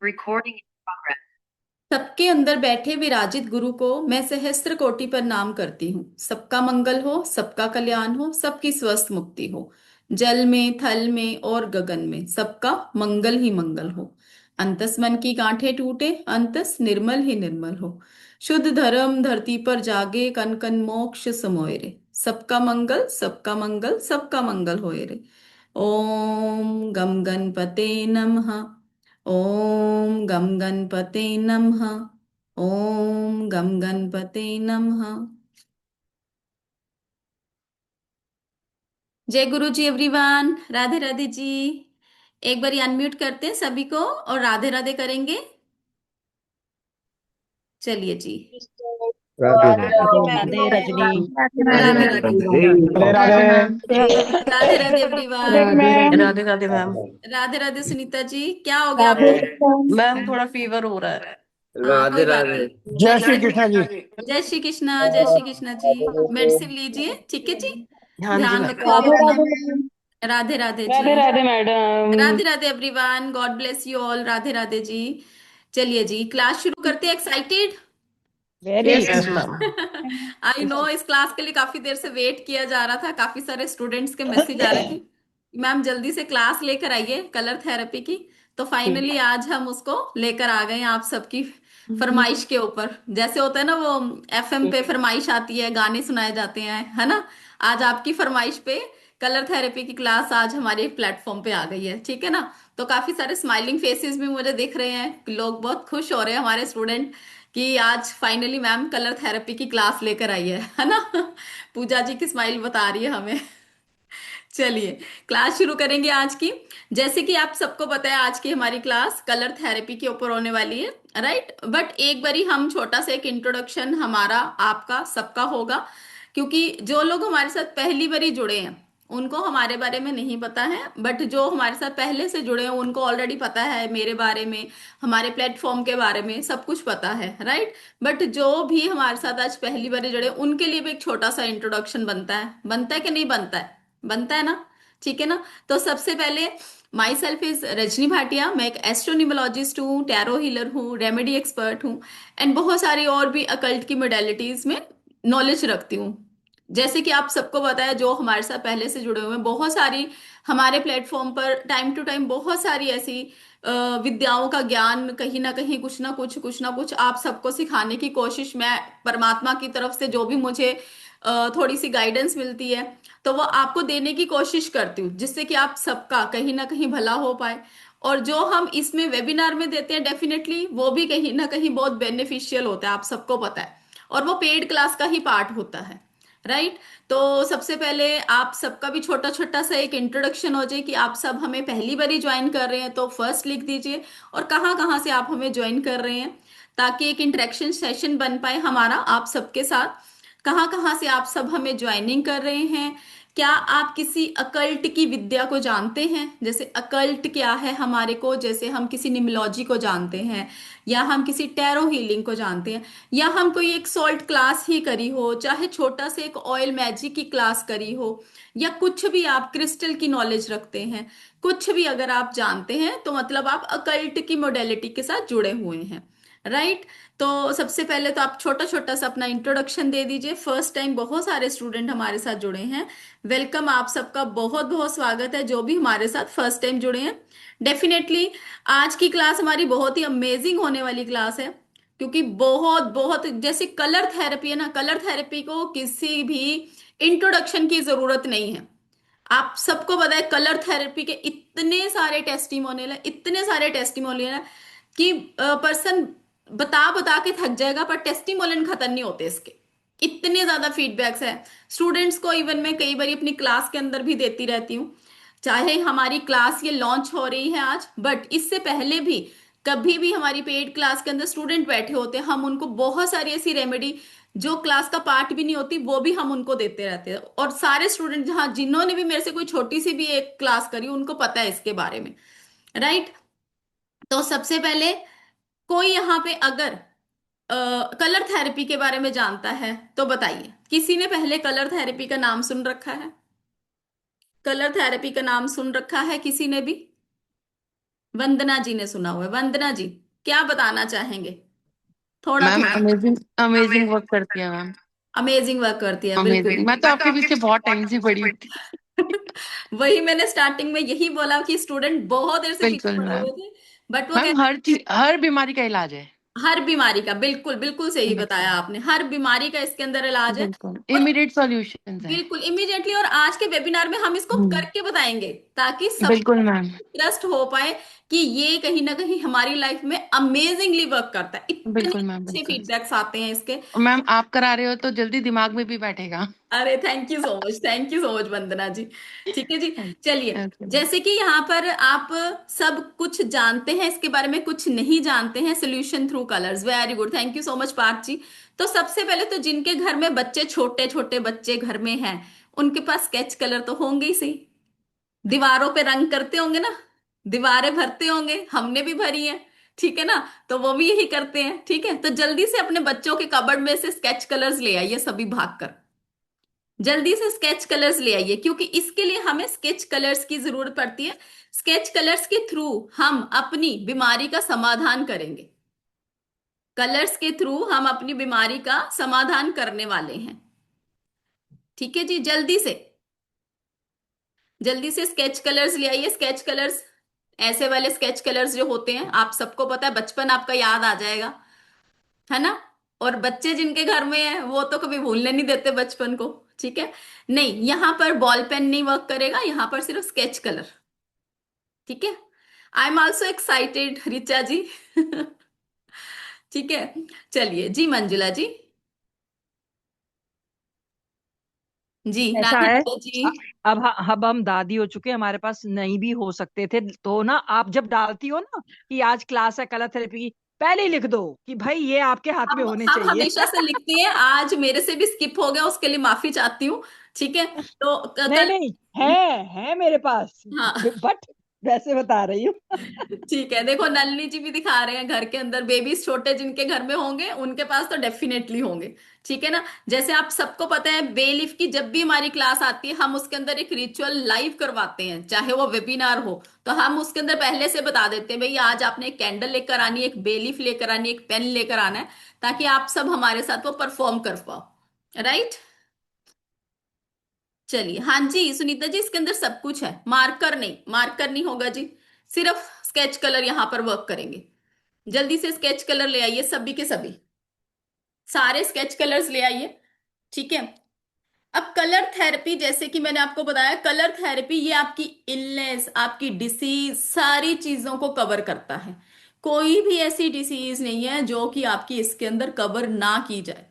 Recording in progress. सबके अंदर बैठे विराजित गुरु को मैं सहस्त्र कोटि प्रणाम करती हूँ। सबका मंगल हो, सबका कल्याण हो, सबकी स्वस्थ मुक्ति हो। जल में, थल में और गगन में सबका मंगल ही मंगल हो। अंतस मन की गांठें टूटे, अंतस निर्मल ही निर्मल हो। शुद्ध धर्म धरती पर जागे, कन कन मोक्ष समोए रे। सबका मंगल, सबका मंगल, सबका मंगल होए रे। ओम गम गणपते नमः। ओम गम गणपते नमः। ओम गम गणपते नमः। जय गुरु जी एवरीवन, राधे राधे जी। एक बार अनम्यूट करते हैं सभी को और राधे राधे करेंगे। चलिए जी। Radhe Radhe Radhe. Ma'am. Radhe Rajni. Radhe Radhe Radhe. Radhe. Radhe Radhe Radhe. Ma'am. Radhe Radhe Radhe everyone. Ma'am. Radhe Radhe ma'am. Radhe Radhe Sunita ji, क्या हो गया राधे आपको? मैम। मैम थोड़ा फीवर हो रहा है। हाँ, राधे कोई बात राधे। नहीं। जय नेक्स्ट श्री टाइम। कृष्ण जी। जय श्री कृष्णा, जय श्री कृष्णा जी। मेडिसिन लीजिए, ठीक है जी। हाँ जी ध्यान मैम। रखो राधे आप राधे। अपना। राधे राधे जी। Radhe Radhe madam. Radhe Radhe everyone, god bless you all. Radhe Radhe ji. चलिए जी, क्लास शुरू करते हैं। Excited? Very. Yes ma'am. I know, इस क्लास के लिए काफी देर से वेट किया जा रहा था। काफी सारे स्टूडेंट्स के मैसेज आ रहे थे, मैम जल्दी से क्लास लेकर आइए कलर थेरेपी की। तो फाइनली आज हम उसको लेकर आ गए हैं आप सबकी फरमाइश के ऊपर। जैसे होता है ना, वो एफएम पे फरमाइश आती है, गाने सुनाए जाते हैं, है ना। आज आपकी फरमाइश पे कलर थेरेपी की क्लास आज हमारे प्लेटफॉर्म पे आ गई है, ठीक है ना। तो काफी सारे स्माइलिंग फेसेस भी मुझे दिख रहे हैं, लोग बहुत खुश हो रहे हैं हमारे स्टूडेंट कि आज फाइनली मैम कलर थेरेपी की क्लास लेकर आई है ना। पूजा जी की स्माइल बता रही है हमें। चलिए, क्लास शुरू करेंगे आज की। जैसे कि आप सबको पता है, आज की हमारी क्लास कलर थेरेपी के ऊपर होने वाली है, राइट। बट एक बारी हम छोटा सा एक इंट्रोडक्शन हमारा, आपका, सबका होगा। क्योंकि जो लोग हमारे साथ पहली बारी जुड़े हैं उनको हमारे बारे में नहीं पता है, बट जो हमारे साथ पहले से जुड़े हैं उनको ऑलरेडी पता है मेरे बारे में, हमारे प्लेटफॉर्म के बारे में सब कुछ पता है, राइट। बट जो भी हमारे साथ आज पहली बार जुड़े उनके लिए भी एक छोटा सा इंट्रोडक्शन बनता है कि नहीं बनता है? बनता है ना, ठीक है ना। तो सबसे पहले, my self is Rajni Bhatia. मैं एक एस्ट्रोन्यूमोलॉजिस्ट हूँ, टैरो हीलर हूँ, रेमेडी एक्सपर्ट हूँ, एंड बहुत सारी और भी अकल्ट की मोडेलिटीज में नॉलेज रखती हूँ। जैसे कि आप सबको पता है, जो हमारे साथ पहले से जुड़े हुए हैं, बहुत सारी हमारे प्लेटफॉर्म पर टाइम टू टाइम बहुत सारी ऐसी विद्याओं का ज्ञान कहीं ना कहीं कुछ ना कुछ आप सबको सिखाने की कोशिश, मैं परमात्मा की तरफ से जो भी मुझे थोड़ी सी गाइडेंस मिलती है तो वो आपको देने की कोशिश करती हूँ, जिससे कि आप सबका कहीं ना कहीं भला हो पाए। और जो हम इसमें वेबिनार में देते हैं डेफिनेटली वो भी कहीं ना कहीं बहुत बेनिफिशियल होता है, आप सबको पता है। और वो पेड क्लास का ही पार्ट होता है, राइट। तो सबसे पहले आप सबका भी छोटा छोटा सा एक इंट्रोडक्शन हो जाए कि आप सब हमें पहली बार ही ज्वाइन कर रहे हैं तो फर्स्ट लिख दीजिए, और कहाँ कहाँ से आप हमें ज्वाइन कर रहे हैं, ताकि एक इंटरेक्शन सेशन बन पाए हमारा आप सबके साथ। कहाँ कहाँ से आप सब हमें ज्वाइनिंग कर रहे हैं? क्या आप किसी अकल्ट की विद्या को जानते हैं? जैसे अकल्ट क्या है हमारे को, जैसे हम किसी निमोलॉजी को जानते हैं, या हम किसी टैरो हीलिंग को जानते हैं, या हम कोई एक सॉल्ट क्लास ही करी हो, चाहे छोटा से एक ऑयल मैजिक की क्लास करी हो, या कुछ भी आप क्रिस्टल की नॉलेज रखते हैं, कुछ भी अगर आप जानते हैं तो मतलब आप अकल्ट की मोडेलिटी के साथ जुड़े हुए हैं, राइट। तो सबसे पहले तो आप छोटा छोटा सा अपना इंट्रोडक्शन दे दीजिए। फर्स्ट टाइम बहुत सारे स्टूडेंट हमारे साथ जुड़े हैं, वेलकम, आप सबका बहुत बहुत स्वागत है जो भी हमारे साथ फर्स्ट टाइम जुड़े हैं। डेफिनेटली आज की क्लास हमारी बहुत ही अमेजिंग होने वाली क्लास है, क्योंकि बहुत बहुत जैसे कलर थेरेपी है ना, कलर थेरेपी को किसी भी इंट्रोडक्शन की जरूरत नहीं है। आप सबको पता है कलर थेरेपी के इतने सारे टेस्टिमोनियल है, इतने सारे टेस्टिमोनियल है कि पर्सन बता बता के थक जाएगा, पर टेस्टिमोनियल खत्म नहीं होते इसके। इतने ज्यादा फीडबैक्स है स्टूडेंट्स को, इवन मैं कई बार अपनी क्लास के अंदर भी देती रहती हूँ। चाहे हमारी क्लास ये लॉन्च हो रही है आज, बट इससे पहले भी कभी भी हमारी पेड क्लास के अंदर स्टूडेंट बैठे होते हैं, हम उनको बहुत सारी ऐसी रेमेडी जो क्लास का पार्ट भी नहीं होती वो भी हम उनको देते रहते हैं। और सारे स्टूडेंट जहाँ जिन्होंने भी मेरे से कोई छोटी सी भी एक क्लास करी उनको पता है इसके बारे में, राइट। तो सबसे पहले, कोई यहाँ पे अगर कलर थेरेपी के बारे में जानता है तो बताइए, किसी ने पहले कलर थेरेपी का नाम सुन रखा है? कलर थेरेपी का नाम सुन रखा है किसी ने भी? वंदना जी ने सुना हुआ है। वंदना जी क्या बताना चाहेंगे? थोड़ा मैम थोड़ा। अमेजिंग अमेजिंग वर्क करती है मैम। अमेजिंग वर्क करती है, बिल्कुल। अमेजिंग, मैं तो आपके पीछे बहुत टाइम से पड़ी हूँ। वही मैंने स्टार्टिंग में यही बोला कि स्टूडेंट बहुत देर से पीछे बिल्कुल पड़े मैम। हुए थे, बट वो मैम कहते हर चीज, हर बीमारी का इलाज है। हर बीमारी का, बिल्कुल बिल्कुल सही बताया बिल्कुल। आपने, हर बीमारी का इसके अंदर इलाज है। बिल्कुल और इमीडिएट सॉल्यूशंस है। बिल्कुल इमीडिएटली, और आज के वेबिनार में हम इसको हम्म, करके बताएंगे ताकि सब बिल्कुल मैम। ट्रस्ट हो पाए कि ये कहीं ना कहीं हमारी लाइफ में अमेजिंगली वर्क करता है। इतने बिल्कुल मैम अच्छे बिल्कुल। फीडबैक्स आते हैं इसके। मैम आप करा रहे हो तो जल्दी दिमाग में भी बैठेगा। अरे thank you so much, thank you so much Vandana ji. ठीक है जी। चलिए, ओके मैम। जैसे कि यहाँ पर आप सब कुछ जानते हैं इसके बारे में, कुछ नहीं जानते हैं, solution through colours, very good, thank you so much Parth ji. तो सबसे पहले तो जिनके घर में बच्चे, छोटे छोटे बच्चे घर में हैं, उनके पास स्केच कलर तो होंगे ही सही। दीवारों पे रंग करते होंगे ना, दीवारें भरते होंगे, हमने भी भरी है, ठीक है ना। तो वो भी यही करते हैं, ठीक है। तो जल्दी से अपने बच्चों के कबर्ड में से स्केच कलर्स ले आइए, सभी भाग कर जल्दी से स्केच कलर्स ले आइए, क्योंकि इसके लिए हमें स्केच कलर्स की जरूरत पड़ती है। स्केच कलर्स के थ्रू हम अपनी बीमारी का समाधान करेंगे। कलर्स के थ्रू हम अपनी बीमारी का समाधान करने वाले हैं। ठीक है जी, जल्दी से स्केच कलर्स ले आइए। स्केच कलर्स, ऐसे वाले स्केच कलर्स जो होते हैं, आप सबको पता है, बचपन आपका याद आ जाएगा, है ना। और बच्चे जिनके घर में है वो तो कभी भूलने नहीं देते बचपन को, ठीक है। नहीं, यहां पर बॉल पेन नहीं वर्क करेगा, यहां पर सिर्फ स्केच कलर, ठीक है। I am also excited Richa ji. ठीक है। चलिए जी, मंजुला जी। जी ऐसा नानी है। जी। अ- अब हम दादी हो चुके हैं, हमारे पास नहीं भी हो सकते थे, तो ना आप जब डालती हो ना कि आज क्लास है कलर थेरेपी की, पहले ही लिख दो कि भाई ये आपके हाथ में हम होने हम चाहिए। हमेशा से लिखते हैं, आज मेरे से भी स्किप हो गया, उसके लिए माफी चाहती हूँ, ठीक है। तो नहीं कल, नहीं, है मेरे पास, हाँ। बट वैसे बता रही हूँ। ठीक है, देखो नलिनी जी भी दिखा रहे हैं, घर के अंदर बेबीज छोटे जिनके घर में होंगे उनके पास तो डेफिनेटली होंगे, ठीक है ना। जैसे आप सबको पता है, बेलीफ की जब भी हमारी क्लास आती है, हम उसके अंदर एक रिचुअल लाइव करवाते हैं, चाहे वो वेबिनार हो। तो हम उसके अंदर पहले से बता देते हैं, भाई आज आपने एक कैंडल लेकर आनी है, एक बेलीफ लेकर आनी है, एक पेन लेकर आना है, ताकि आप सब हमारे साथ वो परफॉर्म कर पाओ, राइट। चलिए, हाँ जी सुनीता जी, इसके अंदर सब कुछ है, मार्कर नहीं, मार्कर नहीं होगा जी, सिर्फ स्केच कलर यहां पर वर्क करेंगे। जल्दी से स्केच कलर ले आइए, सभी के सभी, सारे स्केच कलर्स ले आइए, ठीक है। अब कलर थेरेपी, जैसे कि मैंने आपको बताया, कलर थेरेपी ये आपकी इलनेस, आपकी डिसीज, सारी चीजों को कवर करता है। कोई भी ऐसी डिसीज नहीं है जो कि आपकी इसके अंदर कवर ना की जाए।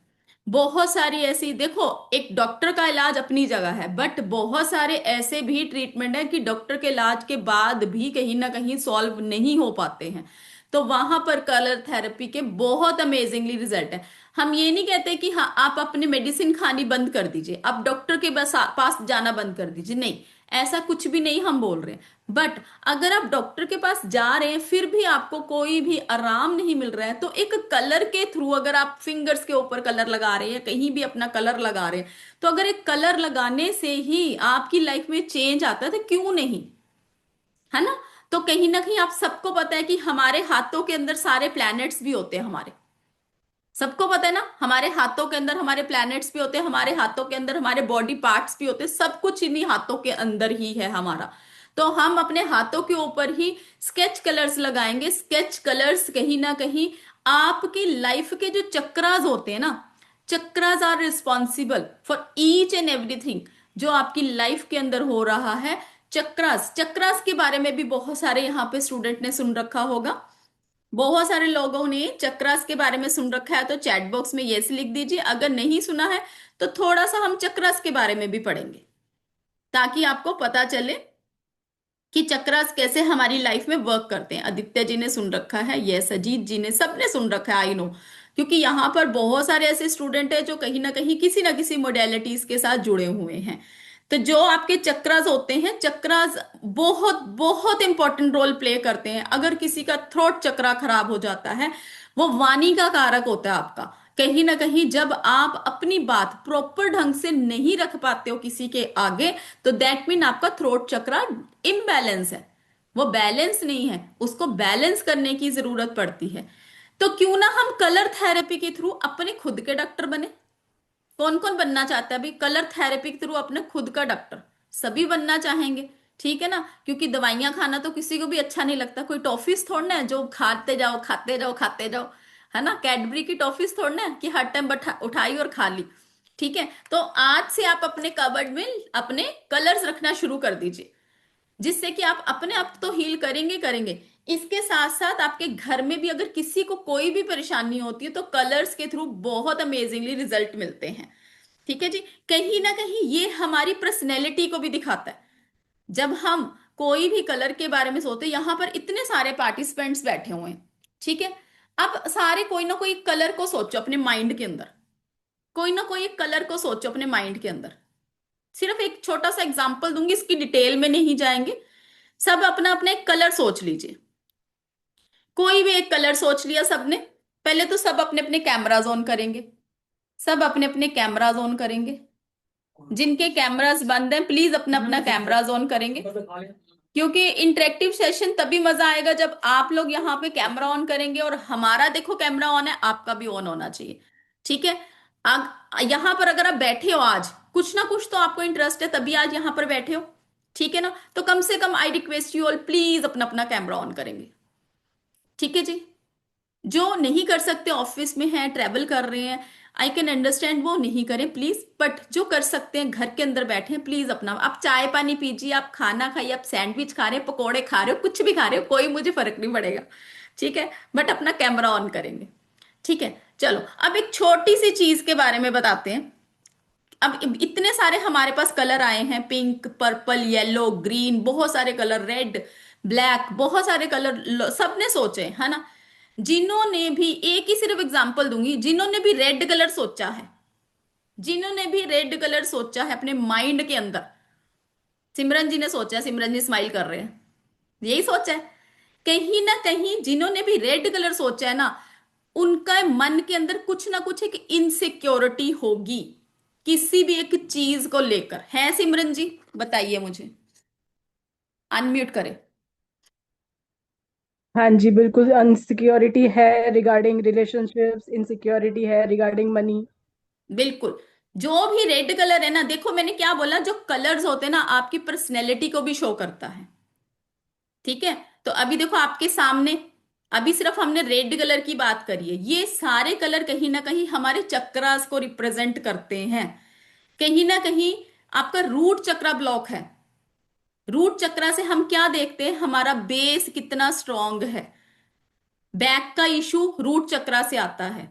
बहुत सारी ऐसी, देखो, एक डॉक्टर का इलाज अपनी जगह है, बट बहुत सारे ऐसे भी ट्रीटमेंट है कि डॉक्टर के इलाज के बाद भी कहीं ना कहीं सॉल्व नहीं हो पाते हैं। तो वहां पर कलर थेरेपी के बहुत अमेजिंगली रिजल्ट है। हम ये नहीं कहते कि हाँ आप अपनी मेडिसिन खानी बंद कर दीजिए, आप डॉक्टर के पास जाना बंद कर दीजिए, नहीं, ऐसा कुछ भी नहीं हम बोल रहे हैं। बट अगर आप डॉक्टर के पास जा रहे हैं फिर भी आपको कोई भी आराम नहीं मिल रहा है, तो एक कलर के थ्रू, अगर आप फिंगर्स के ऊपर कलर लगा रहे हैं, कहीं भी अपना कलर लगा रहे हैं, तो अगर एक कलर लगाने से ही आपकी लाइफ में चेंज आता है, तो क्यों नहीं, है ना। तो कहीं ना कहीं आप सबको पता है कि हमारे हाथों के अंदर सारे प्लैनेट्स भी होते हैं हमारे, सबको पता है ना, हमारे हाथों के अंदर हमारे प्लैनेट्स भी होते हैं, हमारे हाथों के अंदर हमारे बॉडी पार्ट्स भी होते हैं, सब कुछ इन्हीं हाथों के अंदर ही है हमारा। तो हम अपने हाथों के ऊपर ही स्केच कलर्स लगाएंगे। स्केच कलर्स कहीं ना कहीं आपकी लाइफ के जो चक्रास होते हैं ना, chakras are responsible for each and everything जो आपकी लाइफ के अंदर हो रहा है। चक्रास, चक्रास के बारे में भी बहुत सारे यहाँ पे स्टूडेंट ने सुन रखा होगा, बहुत सारे लोगों ने चक्रास के बारे में सुन रखा है, तो चैट बॉक्स में यस लिख दीजिए। अगर नहीं सुना है तो थोड़ा सा हम चक्रास के बारे में भी पढ़ेंगे, ताकि आपको पता चले कि चक्रास कैसे हमारी लाइफ में वर्क करते हैं। आदित्य जी ने सुन रखा है, यस, अजीत जी ने, सबने सुन रखा है, आई नो, क्योंकि यहाँ पर बहुत सारे ऐसे स्टूडेंट हैं जो कहीं ना किसी मोडेलिटीज के साथ जुड़े हुए हैं। तो जो आपके चक्रास होते हैं, चक्रास बहुत बहुत इंपॉर्टेंट रोल प्ले करते हैं। अगर किसी का थ्रोट चक्रा खराब हो जाता है, वो वाणी का कारक होता है आपका। कहीं ना कहीं जब आप अपनी बात प्रॉपर ढंग से नहीं रख पाते हो किसी के आगे, तो दैट मीन आपका थ्रोट चक्रा इम्बैलेंस है। वो बैलेंस नहीं है, उसको बैलेंस करने की जरूरत पड़ती है। तो क्यों ना हम कलर थेरेपी के थ्रू अपने खुद के डॉक्टर बने। कौन कौन बनना चाहता है भाई कलर थेरेपी के थ्रू अपने खुद का डॉक्टर? सभी बनना चाहेंगे, ठीक है ना, क्योंकि दवाइयां खाना तो किसी को भी अच्छा नहीं लगता। कोई टॉफिस थोड़ना है जो खाते जाओ खाते जाओ खाते जाओ, है ना। कैडबरी की टॉफिस थोड़ना है कि हर टाइम उठाई और खा ली। ठीक है, तो आज से आप अपने कबर्ड में अपने कलर्स रखना शुरू कर दीजिए, जिससे कि आप अपने आप तो हील करेंगे करेंगे। इसके साथ साथ आपके घर में भी अगर किसी को कोई भी परेशानी होती है तो कलर्स के थ्रू बहुत अमेजिंगली रिजल्ट मिलते हैं। ठीक है जी। कहीं ना कहीं ये हमारी पर्सनैलिटी को भी दिखाता है। जब हम कोई भी कलर के बारे में सोचते हैं, यहां पर इतने सारे पार्टिसिपेंट्स बैठे हुए हैं, ठीक है। अब सारे कोई ना कोई कलर को सोचो अपने माइंड के अंदर, कोई ना कोई एक कलर को सोचो अपने माइंड के अंदर। सिर्फ एक छोटा सा एग्जांपल दूंगी, इसकी डिटेल में नहीं जाएंगे। सब अपना अपना एक कलर सोच लीजिए। कोई भी एक कलर सोच लिया सबने। पहले तो सब अपने अपने कैमराज ऑन करेंगे, सब अपने अपने कैमराज ऑन करेंगे। जिनके कैमरास बंद हैं प्लीज अपना अपना कैमराज ऑन करेंगे, क्योंकि इंटरेक्टिव सेशन तभी मजा आएगा जब आप लोग यहाँ पे कैमरा ऑन करेंगे। और हमारा देखो कैमरा ऑन है, आपका भी ऑन होना चाहिए, ठीक है। यहाँ पर अगर आप बैठे हो आज, कुछ ना कुछ तो आपको इंटरेस्ट है, तभी आज यहाँ पर बैठे हो, ठीक है ना। तो कम से कम I request you all please अपना अपना कैमरा ऑन करेंगे, ठीक है जी। जो नहीं कर सकते, ऑफिस में हैं, ट्रेवल कर रहे हैं, आई कैन अंडरस्टैंड, वो नहीं करें प्लीज। बट जो कर सकते हैं घर के अंदर बैठे हैं, प्लीज अपना, आप चाय पानी पीजिए, आप खाना खाइए, आप सैंडविच खा रहे हैं, पकोड़े खा रहे हो, कुछ भी खा रहे हो, कोई मुझे फर्क नहीं पड़ेगा, ठीक है। बट अपना कैमरा ऑन करेंगे, ठीक है। चलो अब एक छोटी सी चीज के बारे में बताते हैं। अब इतने सारे हमारे पास कलर आए हैं, पिंक, पर्पल, येलो, ग्रीन, बहुत सारे कलर, रेड, ब्लैक, बहुत सारे कलर सबने सोचे, है ना। जिन्होंने भी, एक ही सिर्फ एग्जांपल दूंगी, जिन्होंने भी रेड कलर सोचा है, जिन्होंने भी रेड कलर सोचा है अपने माइंड के अंदर, सिमरन जी ने सोचा है, सिमरन जी स्माइल कर रहे हैं, यही सोचा है। कहीं ना कहीं जिन्होंने भी रेड कलर सोचा है ना, उनका मन के अंदर कुछ ना कुछ एक इनसिक्योरिटी होगी किसी भी एक चीज को लेकर, है सिमरन जी? बताइए मुझे, अनम्यूट करें। हाँ जी, बिल्कुल अनसिक्योरिटी है रिगार्डिंग रिलेशनशिप्स, इनसिक्योरिटी है रिगार्डिंग मनी। बिल्कुल। जो भी रेड कलर है ना, देखो मैंने क्या बोला, जो कलर्स होते हैं ना आपकी पर्सनैलिटी को भी शो करता है, ठीक है। तो अभी देखो आपके सामने, अभी सिर्फ हमने रेड कलर की बात करी है, ये सारे कलर कहीं ना कहीं हमारे चक्रास को रिप्रेजेंट करते हैं। कहीं ना कहीं आपका रूट चक्रा ब्लॉक है। रूट चक्रा से हम क्या देखते हैं, हमारा बेस कितना स्ट्रांग है। बैक का इशू रूट चक्रा से आता है।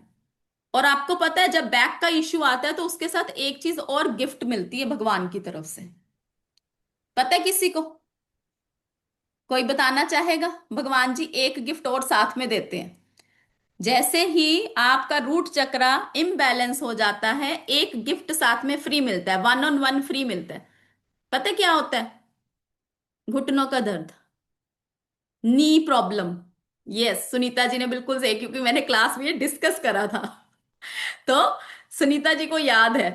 और आपको पता है जब बैक का इश्यू आता है तो उसके साथ एक चीज और गिफ्ट मिलती है भगवान की तरफ से। पता है किसी को? कोई बताना चाहेगा? भगवान जी एक गिफ्ट और साथ में देते हैं। जैसे ही आपका रूट चक्रा इम्बैलेंस हो जाता है, एक गिफ्ट साथ में फ्री मिलता है, 1 on 1 फ्री मिलता है। पता है क्या होता है? घुटनों का दर्द, नी प्रॉब्लम। यस, सुनीता जी ने बिल्कुल सही, क्योंकि मैंने क्लास में डिस्कस करा था। तो सुनीता जी को याद है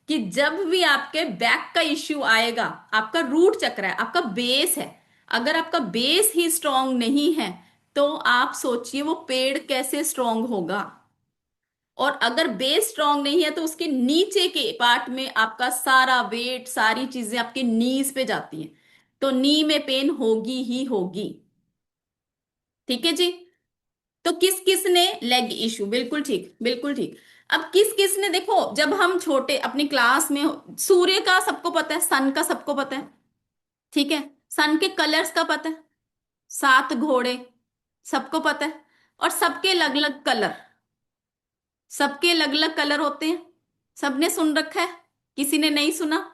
कि जब भी आपके बैक का इश्यू आएगा, आपका रूट चक्र है, आपका बेस है, अगर आपका बेस ही स्ट्रांग नहीं है तो आप सोचिए वो पेड़ कैसे स्ट्रांग होगा। और अगर बेस स्ट्रांग नहीं है तो उसके नीचे के पार्ट में आपका सारा वेट, सारी चीजें आपके नीज पे जाती हैं, तो नी में पेन होगी ही होगी, ठीक है जी। तो किस किस ने लेग इशू, बिल्कुल ठीक बिल्कुल ठीक। अब किस किस ने, देखो जब हम छोटे अपनी क्लास में सूर्य का सबको पता है, सन का सबको पता है, ठीक है। सन के कलर्स का पता है, 7 घोड़े, सबको पता है। और सबके अलग अलग कलर, सबके अलग अलग कलर होते हैं। सबने सुन रखा है, किसी ने नहीं सुना?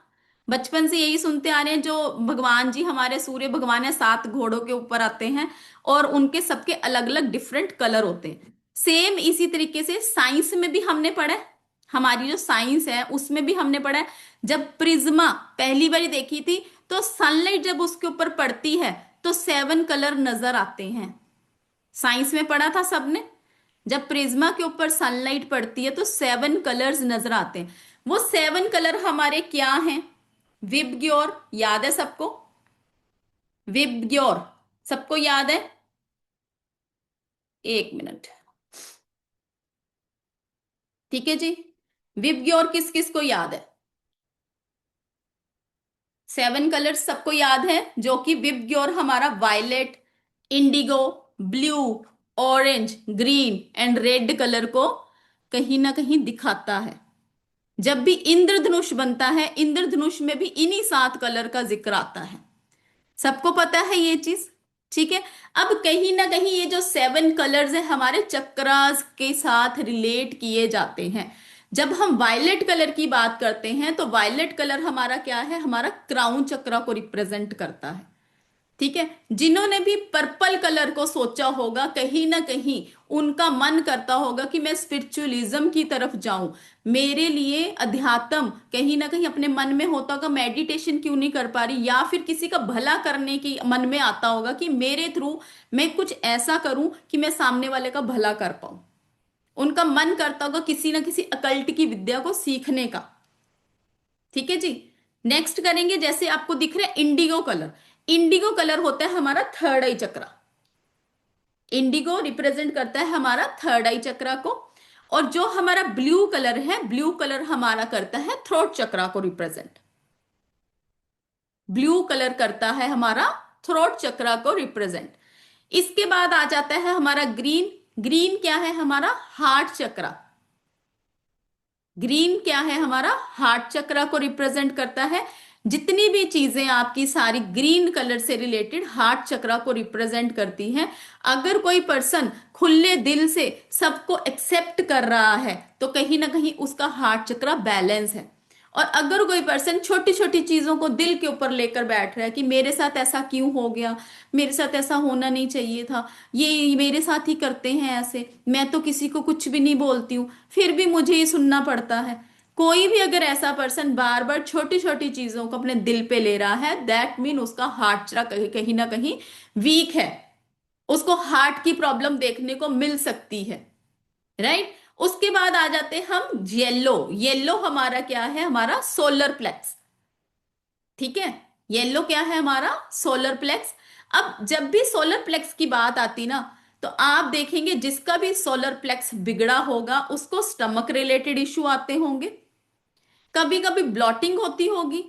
बचपन से यही सुनते आ रहे हैं, जो भगवान जी हमारे सूर्य भगवान है 7 घोड़ों के ऊपर आते हैं और उनके सबके अलग अलग डिफरेंट कलर होते हैं। सेम इसी तरीके से साइंस में भी हमने पढ़ा है, हमारी जो साइंस है उसमें भी हमने पढ़ा है। जब प्रिज्मा पहली बार देखी थी तो सनलाइट जब उसके ऊपर पड़ती है तो 7 कलर नजर आते हैं। साइंस में पढ़ा था सबने, जब प्रिज्मा के ऊपर सनलाइट पड़ती है तो 7 कलर्स नजर आते हैं। वो 7 कलर हमारे क्या हैं? विबग्योर, याद है सबको? विबग्योर, सबको याद है? एक मिनट। ठीक है जी। विबग्योर किस किस को याद है? 7 कलर्स सबको याद है, जो कि विबग्योर हमारा violet, indigo, blue, orange, green and red colour को कहीं ना कहीं दिखाता है। जब भी इंद्रधनुष बनता है, इंद्रधनुष में भी इन्हीं 7 कलर का जिक्र आता है। सबको पता है ये चीज? ठीक है। अब कहीं ना कहीं ये जो 7 कलर्स है हमारे चक्रास के साथ रिलेट किए जाते हैं। जब हम वायलेट कलर की बात करते हैं तो वायलेट कलर हमारा क्या है? हमारा क्राउन चक्रा को रिप्रेजेंट करता है। ठीक है। जिन्होंने भी पर्पल कलर को सोचा होगा, कहीं ना कहीं उनका मन करता होगा कि मैं स्पिरिचुअलिज्म की तरफ जाऊं, मेरे लिए अध्यात्म कहीं ना कहीं अपने मन में होता होगा, मेडिटेशन क्यों नहीं कर पा रही, या फिर किसी का भला करने की मन में आता होगा कि मेरे थ्रू मैं कुछ ऐसा करूं कि मैं सामने वाले का भला कर पाऊं। उनका मन करता होगा किसी ना किसी अकल्ट की विद्या को सीखने का। ठीक है जी। नेक्स्ट करेंगे, जैसे आपको दिख रहा है इंडिगो कलर। इंडिगो कलर होता है हमारा थर्ड आई चक्रा। इंडिगो रिप्रेजेंट करता है हमारा थर्ड आई चक्रा को। और जो हमारा ब्लू कलर है, ब्लू कलर हमारा करता है थ्रोट चक्रा को रिप्रेजेंट। ब्लू कलर करता है हमारा थ्रोट चक्रा को रिप्रेजेंट। इसके बाद आ जाता है हमारा ग्रीन। ग्रीन क्या है? हमारा हार्ट चक्रा। ग्रीन क्या है? हमारा हार्ट चक्रा को रिप्रेजेंट करता है। जितनी भी चीजें आपकी सारी ग्रीन कलर से रिलेटेड हार्ट चक्रा को रिप्रेजेंट करती हैं। अगर कोई पर्सन खुले दिल से सबको एक्सेप्ट कर रहा है तो कहीं ना कहीं उसका हार्ट चक्रा बैलेंस है। और अगर कोई पर्सन छोटी छोटी चीजों को दिल के ऊपर लेकर बैठ रहा है कि मेरे साथ ऐसा क्यों हो गया, मेरे साथ ऐसा होना नहीं चाहिए था, ये मेरे साथ ही करते हैं ऐसे, मैं तो किसी को कुछ भी नहीं बोलती हूँ फिर भी मुझे ये सुनना पड़ता है। कोई भी अगर ऐसा पर्सन बार बार छोटी छोटी चीजों को अपने दिल पे ले रहा है, दैट मीन उसका हार्ट चक्रा कहीं कहीं ना कहीं वीक है। उसको हार्ट की प्रॉब्लम देखने को मिल सकती है। राइट। उसके बाद आ जाते हैं हम येलो। येलो हमारा क्या है? हमारा सोलर प्लेक्स। ठीक है। येलो क्या है? हमारा सोलर प्लेक्स। अब जब भी सोलर प्लेक्स की बात आती ना, तो आप देखेंगे जिसका भी सोलर प्लेक्स बिगड़ा होगा उसको स्टमक रिलेटेड इश्यू आते होंगे, कभी कभी ब्लॉटिंग होती होगी,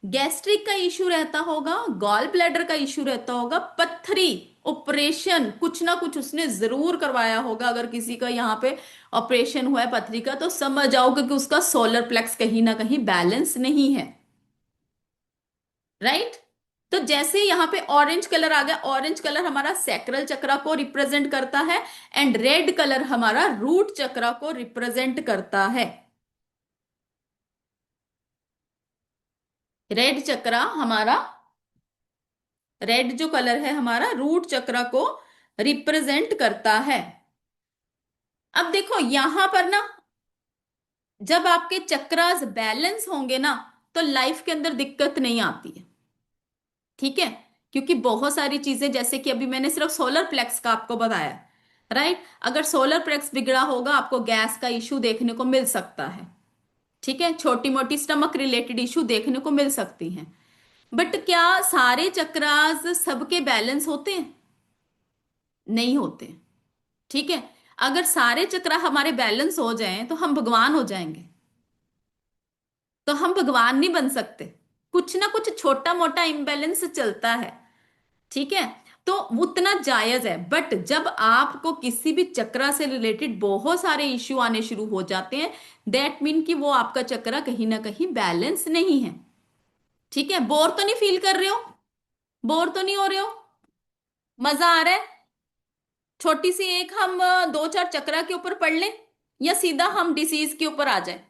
गैस्ट्रिक का इश्यू रहता होगा, गॉल ब्लैडर का इश्यू रहता होगा, पथरी ऑपरेशन कुछ ना कुछ उसने जरूर करवाया होगा। अगर किसी का यहाँ पे ऑपरेशन हुआ है पथरी का, तो समझ जाओगे कि उसका सोलर प्लेक्स कहीं ना कहीं बैलेंस नहीं है। राइट। तो जैसे यहाँ पे ऑरेंज कलर आ गया, ऑरेंज कलर हमारा सैक्रल चक्रा को रिप्रेजेंट करता है एंड रेड कलर हमारा रूट चक्रा को रिप्रेजेंट करता है। रेड चक्रा हमारा, रेड जो कलर है हमारा रूट चक्रा को रिप्रेजेंट करता है। अब देखो यहां पर ना, जब आपके चक्रास बैलेंस होंगे ना तो लाइफ के अंदर दिक्कत नहीं आती है। ठीक है। क्योंकि बहुत सारी चीजें, जैसे कि अभी मैंने सिर्फ सोलर प्लेक्स का आपको बताया, राइट। अगर सोलर प्लेक्स बिगड़ा होगा आपको गैस का इश्यू देखने को मिल सकता है। ठीक है। छोटी मोटी स्टमक रिलेटेड इश्यू देखने को मिल सकती हैं। बट क्या सारे चक्रास सबके बैलेंस होते हैं? नहीं होते। ठीक है। अगर सारे चक्र हमारे बैलेंस हो जाएं तो हम भगवान हो जाएंगे। तो हम भगवान नहीं बन सकते। कुछ ना कुछ छोटा मोटा इम्बैलेंस चलता है। ठीक है। तो उतना जायज है। बट जब आपको किसी भी चक्र से रिलेटेड बहुत सारे इश्यू आने शुरू हो जाते हैं, दैट मीन कि वो आपका चक्र कहीं ना कहीं बैलेंस नहीं है। ठीक है। बोर तो नहीं फील कर रहे हो? बोर तो नहीं हो रहे हो? मजा आ रहा है? छोटी सी एक हम दो चार चक्रा के ऊपर पढ़ लें, या सीधा हम डिसीज के ऊपर आ जाए?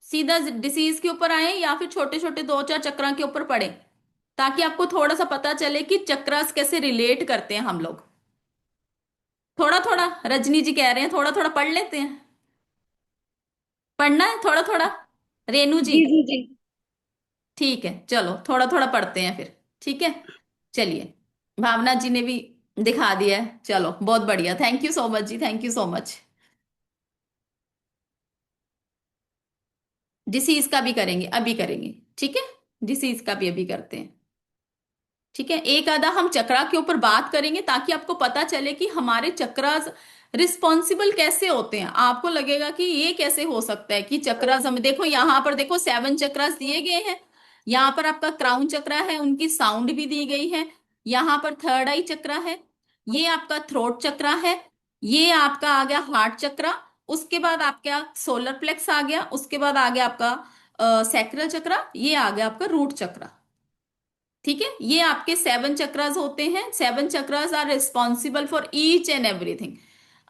सीधा डिसीज के ऊपर आए या फिर छोटे छोटे दो चार चक्रा के ऊपर पढ़े, ताकि आपको थोड़ा सा पता चले कि चक्रास कैसे रिलेट करते हैं हम लोग। थोड़ा थोड़ा रजनी जी कह रहे हैं थोड़ा थोड़ा पढ़ लेते हैं। पढ़ना है थोड़ा थोड़ा? रेनू जी? जी जी जी। ठीक है, चलो थोड़ा थोड़ा पढ़ते हैं फिर। ठीक है। चलिए। भावना जी ने भी दिखा दिया है, चलो बहुत बढ़िया, थैंक यू सो मच जी, thank you so much. Disease का भी करेंगे, अभी करेंगे। ठीक है। डिसीज का भी अभी करते हैं। ठीक है, एक आधा हम चक्रा के ऊपर बात करेंगे ताकि आपको पता चले कि हमारे चक्रास रिस्पॉन्सिबल कैसे होते हैं। आपको लगेगा कि ये कैसे हो सकता है कि चक्रास, हम देखो यहाँ पर देखो 7 चक्रास दिए गए हैं। यहाँ पर आपका क्राउन चक्रा है, उनकी साउंड भी दी गई है। यहाँ पर थर्ड आई चक्रा है, ये आपका थ्रोट चक्रा है, ये आपका आ गया हार्ट चक्रा, उसके बाद आपका सोलर प्लेक्स आ गया, उसके बाद आ गया आपका सैक्रल चक्रा, ये आ गया आपका रूट चक्रा। ठीक है, ये आपके 7 चक्रास होते हैं। 7 chakras are responsible for each and everything.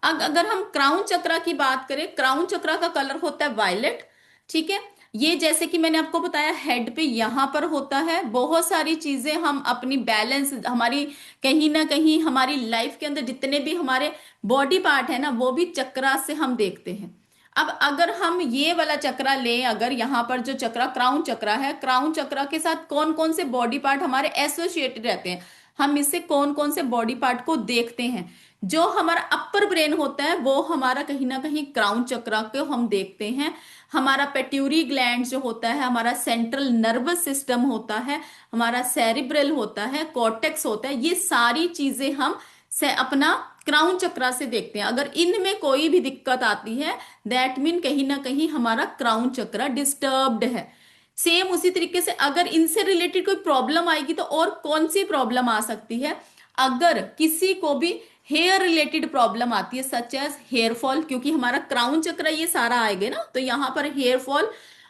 अगर हम क्राउन चक्रा की बात करें, क्राउन चक्रा का कलर होता है वायलेट। ठीक है, ये जैसे कि मैंने आपको बताया हेड पे यहां पर होता है। बहुत सारी चीजें हम अपनी बैलेंस, हमारी कहीं ना कहीं हमारी लाइफ के अंदर जितने भी हमारे बॉडी पार्ट है ना, वो भी चक्रा से हम देखते हैं। अब अगर हम ये वाला चक्रा लें, अगर यहाँ पर जो चक्रा क्राउन चक्रा है, क्राउन चक्रा के साथ कौन कौन से बॉडी पार्ट हमारे एसोसिएटेड रहते हैं, हम इससे कौन कौन से बॉडी पार्ट को देखते हैं। जो हमारा अपर ब्रेन होता है वो हमारा कहीं ना कहीं क्राउन चक्रा को हम देखते हैं। हमारा पेट्यूरी ग्लैंड जो होता है, हमारा सेंट्रल नर्वस सिस्टम होता है, हमारा सेरिब्रल होता है, कॉर्टेक्स होता है, ये सारी चीजें हम से अपना क्राउन चक्रा से देखते हैं। अगर इनमें कोई भी दिक्कत आती है, दैट मीन कहीं ना कहीं हमारा क्राउन चक्रा डिस्टर्ब्ड है। सेम उसी तरीके से अगर इनसे रिलेटेड कोई प्रॉब्लम आएगी तो और कौन सी प्रॉब्लम आ सकती है। अगर किसी को भी हेयर रिलेटेड प्रॉब्लम आती है, सच एज हेयर फॉल, क्योंकि हमारा क्राउन चक्र ये सारा आएगा ना, तो यहाँ पर हेयर फॉल,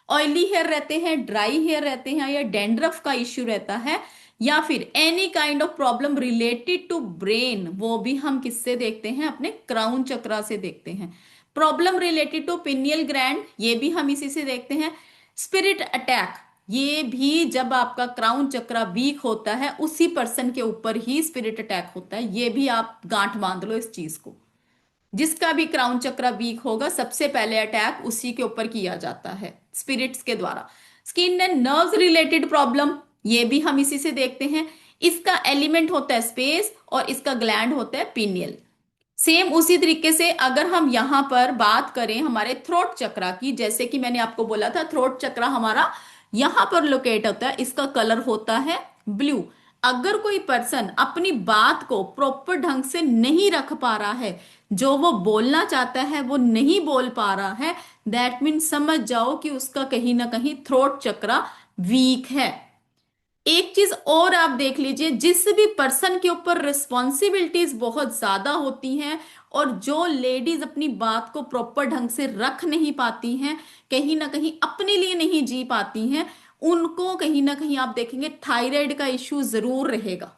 ऑयली हेयर रहते हैं, ड्राई हेयर रहते हैं, या डेंड्रफ का इश्यू रहता है, या फिर any kind of problem related to brain, वो भी हम किससे देखते हैं, अपने क्राउन चक्रा से देखते हैं। Problem related to pineal gland, ये भी हम इसी से देखते हैं। स्पिरिट अटैक, ये भी जब आपका क्राउन चक्रा वीक होता है, उसी पर्सन के ऊपर ही स्पिरिट अटैक होता है। ये भी आप गांठ बांध लो इस चीज को, जिसका भी क्राउन चक्रा वीक होगा सबसे पहले अटैक उसी के ऊपर किया जाता है, स्पिरिट्स के द्वारा। Skin and nerves related problem, ये भी हम इसी से देखते हैं। इसका एलिमेंट होता है स्पेस और इसका ग्लैंड होता है पीनियल। सेम उसी तरीके से अगर हम यहां पर बात करें हमारे थ्रोट चक्रा की, जैसे कि मैंने आपको बोला था थ्रोट चक्रा हमारा यहां पर लोकेट होता है, इसका कलर होता है ब्लू। अगर कोई पर्सन अपनी बात को प्रॉपर ढंग से नहीं रख पा रहा है, जो वो बोलना चाहता है वो नहीं बोल पा रहा है, दैट मीन समझ जाओ कि उसका कहीं ना कहीं थ्रोट चक्रा वीक है। एक चीज और आप देख लीजिए, जिस भी पर्सन के ऊपर रिस्पॉन्सिबिलिटीज बहुत ज्यादा होती हैं और जो लेडीज अपनी बात को प्रॉपर ढंग से रख नहीं पाती हैं, कहीं ना कहीं अपने लिए नहीं जी पाती हैं, उनको कहीं ना कहीं आप देखेंगे थायराइड का इश्यू जरूर रहेगा।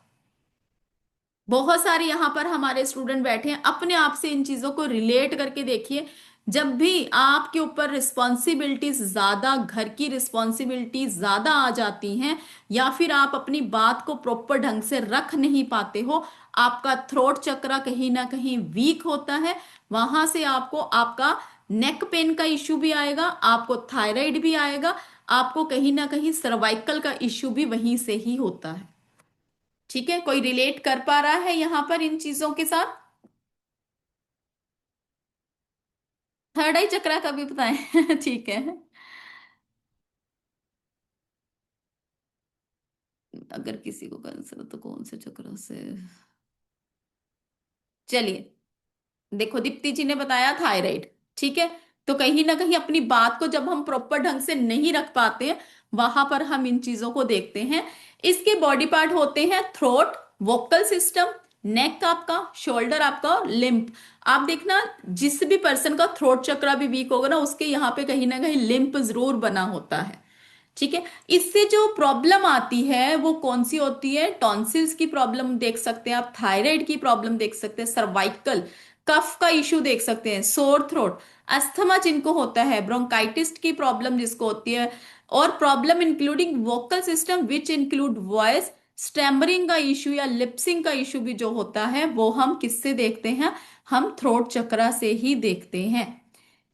बहुत सारे यहाँ पर हमारे स्टूडेंट बैठे हैं, अपने आप से इन चीजों को रिलेट करके देखिए। जब भी आपके ऊपर रिस्पॉन्सिबिलिटीज ज्यादा, घर की रिस्पॉन्सिबिलिटीज ज्यादा आ जाती हैं, या फिर आप अपनी बात को प्रॉपर ढंग से रख नहीं पाते हो, आपका थ्रोट चक्रा कहीं ना कहीं वीक होता है, वहां से आपको आपका नेक पेन का इश्यू भी आएगा, आपको थायराइड भी आएगा, आपको कहीं ना कहीं सर्वाइकल का इश्यू भी वहीं से ही होता है। ठीक है, कोई रिलेट कर पा रहा है यहां पर इन चीजों के साथ? थर्ड आई चक्रा का भी बताएं ठीक है, अगर किसी को कैंसर तो कौन से चक्र से। चलिए, देखो दीप्ति जी ने बताया थायराइड। ठीक है, तो कहीं ना कहीं अपनी बात को जब हम प्रॉपर ढंग से नहीं रख पाते हैं, वहां पर हम इन चीजों को देखते हैं। इसके बॉडी पार्ट होते हैं थ्रोट, वोकल सिस्टम, नेक आपका, शोल्डर आपका, और लिम्प। आप देखना जिस भी पर्सन का थ्रोट चक्रा भी वीक होगा ना, उसके यहाँ पे कहीं ना कहीं लिम्प जरूर बना होता है। ठीक है, इससे जो प्रॉब्लम आती है वो कौन सी होती है, टॉन्सिल्स की प्रॉब्लम देख सकते हैं आप, थायराइड की प्रॉब्लम देख सकते हैं, सर्वाइकल कफ का इश्यू देख सकते हैं, सोर थ्रोट, अस्थमा जिनको होता है, ब्रोंकाइटिस की प्रॉब्लम जिसको होती है, और problem including vocal system which include voice, stammering का इश्यू या लिप्सिंग का इश्यू भी जो होता है वो हम किससे देखते हैं, हम थ्रोट चक्रा से ही देखते हैं।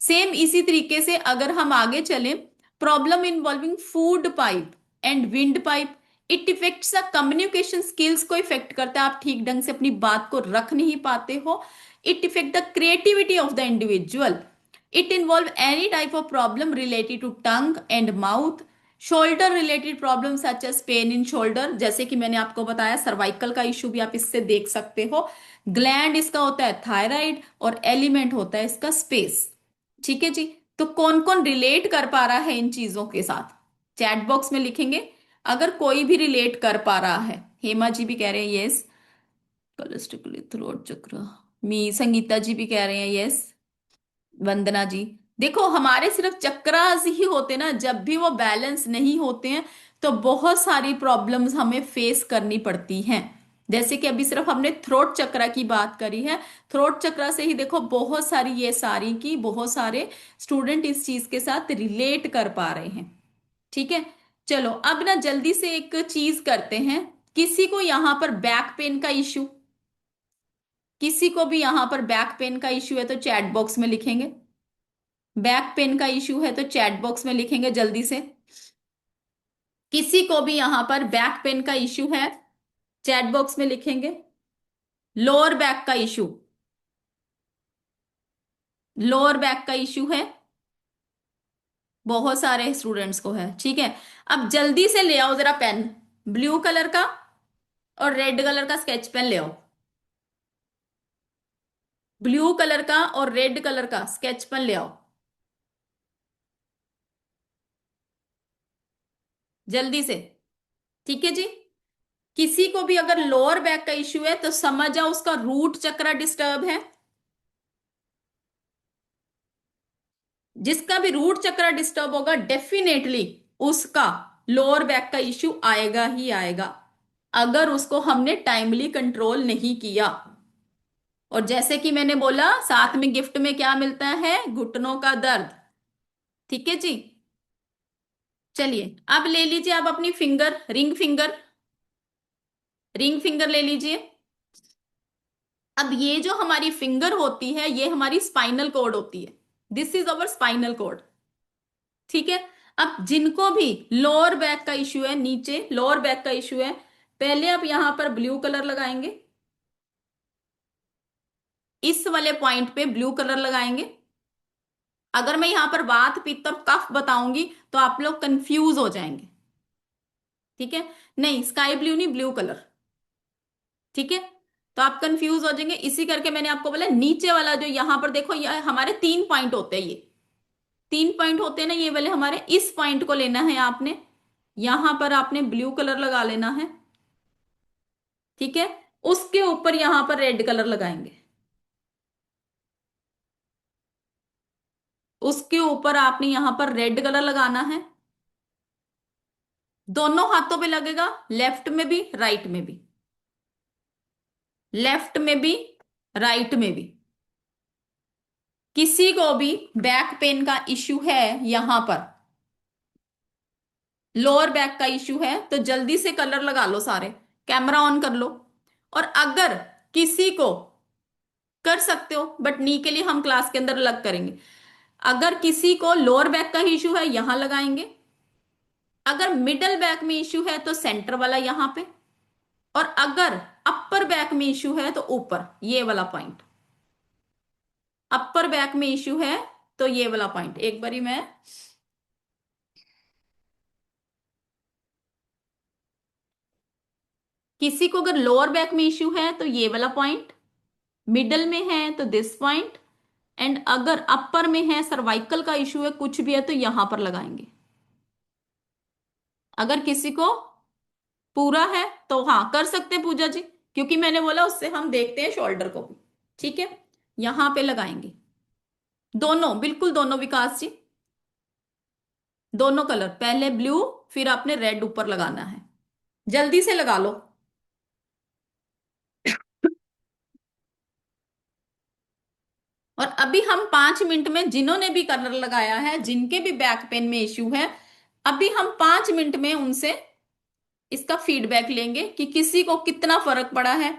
सेम इसी तरीके से अगर हम आगे चलें, problem involving food pipe and wind pipe, it effects communication skills को इफेक्ट करता है, आप ठीक ढंग से अपनी बात को रख नहीं पाते हो। It effect the creativity of the individual. It involve any type of problem related to tongue and mouth, shoulder related problem such as pain in shoulder, जैसे कि मैंने आपको बताया सर्वाइकल का इश्यू भी आप इससे देख सकते हो। ग्लैंड इसका होता है थायराइड और एलिमेंट होता है इसका स्पेस। ठीक है जी। तो कौन कौन रिलेट कर पा रहा है इन चीजों के साथ, चैट बॉक्स में लिखेंगे अगर कोई भी रिलेट कर पा रहा है। हेमा जी भी कह रहे हैं यस, कोलेस्टिकुलर थ्रोट चक्र। मी संगीता जी भी कह रहे हैं यस, वंदना जी। देखो हमारे सिर्फ चक्रास ही होते ना, जब भी वो बैलेंस नहीं होते हैं तो बहुत सारी प्रॉब्लम्स हमें फेस करनी पड़ती हैं। जैसे कि अभी सिर्फ हमने थ्रोट चक्रा की बात करी है, थ्रोट चक्रा से ही देखो बहुत सारी ये सारी की बहुत सारे स्टूडेंट इस चीज के साथ रिलेट कर पा रहे हैं। ठीक है। चलो अब ना जल्दी से एक चीज करते हैं। किसी को यहां पर बैक पेन का इश्यू, किसी को भी यहां पर बैक पेन का इश्यू है तो चैट बॉक्स में लिखेंगे। बैक पेन का इश्यू है तो चैट बॉक्स में लिखेंगे जल्दी से। किसी को भी यहां पर बैक पेन का इश्यू है चैट बॉक्स में लिखेंगे। लोअर बैक का इश्यू, लोअर बैक का इश्यू है, बहुत सारे स्टूडेंट्स को है। ठीक है। अब जल्दी से ले आओ जरा पेन, ब्लू कलर का और रेड कलर का स्केच पेन ले आओ। ब्लू कलर का और रेड कलर का स्केच पेन ले आओ जल्दी से। ठीक है जी। किसी को भी अगर लोअर बैक का इश्यू है तो समझ जाओ उसका रूट चक्र डिस्टर्ब है। जिसका भी रूट चक्र डिस्टर्ब होगा डेफिनेटली उसका लोअर बैक का इश्यू आएगा ही आएगा, अगर उसको हमने टाइमली कंट्रोल नहीं किया। और जैसे कि मैंने बोला साथ में गिफ्ट में क्या मिलता है, घुटनों का दर्द। ठीक है जी। चलिए अब ले लीजिए आप अपनी finger, ring finger, ring finger ले लीजिए। अब ये जो हमारी फिंगर होती है ये हमारी स्पाइनल कॉर्ड होती है, this is our spinal cord. ठीक है। अब जिनको भी लोअर बैक का इश्यू है, नीचे लोअर बैक का इश्यू है, पहले आप यहां पर ब्लू कलर लगाएंगे, इस वाले पॉइंट पे ब्लू कलर लगाएंगे। अगर मैं यहां पर वात पित्त और कफ बताऊंगी तो आप लोग कंफ्यूज हो जाएंगे। ठीक है। नहीं स्काई ब्लू नहीं, ब्लू कलर। ठीक है। तो आप कंफ्यूज हो जाएंगे, इसी करके मैंने आपको बोला नीचे वाला जो यहां पर देखो, ये हमारे 3 पॉइंट होते हैं, ये 3 पॉइंट होते हैं ना ये वाले हमारे, इस पॉइंट को लेना है आपने, यहां पर आपने ब्लू कलर लगा लेना है। ठीक है। उसके ऊपर यहां पर रेड कलर लगाएंगे, उसके ऊपर आपने यहां पर रेड कलर लगाना है। दोनों हाथों पे लगेगा, लेफ्ट में भी राइट में भी, लेफ्ट में भी राइट में भी। किसी को भी बैक पेन का इश्यू है यहां पर, लोअर बैक का इश्यू है तो जल्दी से कलर लगा लो सारे, कैमरा ऑन कर लो। और अगर किसी को कर सकते हो बट नी के लिए हम क्लास के अंदर अलग करेंगे। अगर किसी को लोअर बैक का इश्यू है यहां लगाएंगे, अगर मिडल बैक में इश्यू है तो सेंटर वाला यहां पे, और अगर अपर बैक में इश्यू है तो ऊपर ये वाला पॉइंट। अपर बैक में इश्यू है तो ये वाला पॉइंट, एक बारी मैं किसी को अगर लोअर बैक में इश्यू है तो ये वाला पॉइंट, मिडल में है तो दिस पॉइंट, एंड अगर अपर में है सर्वाइकल का इश्यू है कुछ भी है तो यहां पर लगाएंगे। अगर किसी को पूरा है तो हाँ कर सकते हैं पूजा जी, क्योंकि मैंने बोला उससे हम देखते हैं शोल्डर को भी। ठीक है। यहां पे लगाएंगे दोनों, बिल्कुल दोनों विकास जी, दोनों कलर, पहले ब्लू फिर आपने रेड ऊपर लगाना है, जल्दी से लगा लो। और अभी हम 5 मिनट में जिन्होंने भी कलर लगाया है, जिनके भी बैक पेन में इश्यू है, अभी हम 5 मिनट में उनसे इसका फीडबैक लेंगे कि किसी को कितना फर्क पड़ा है।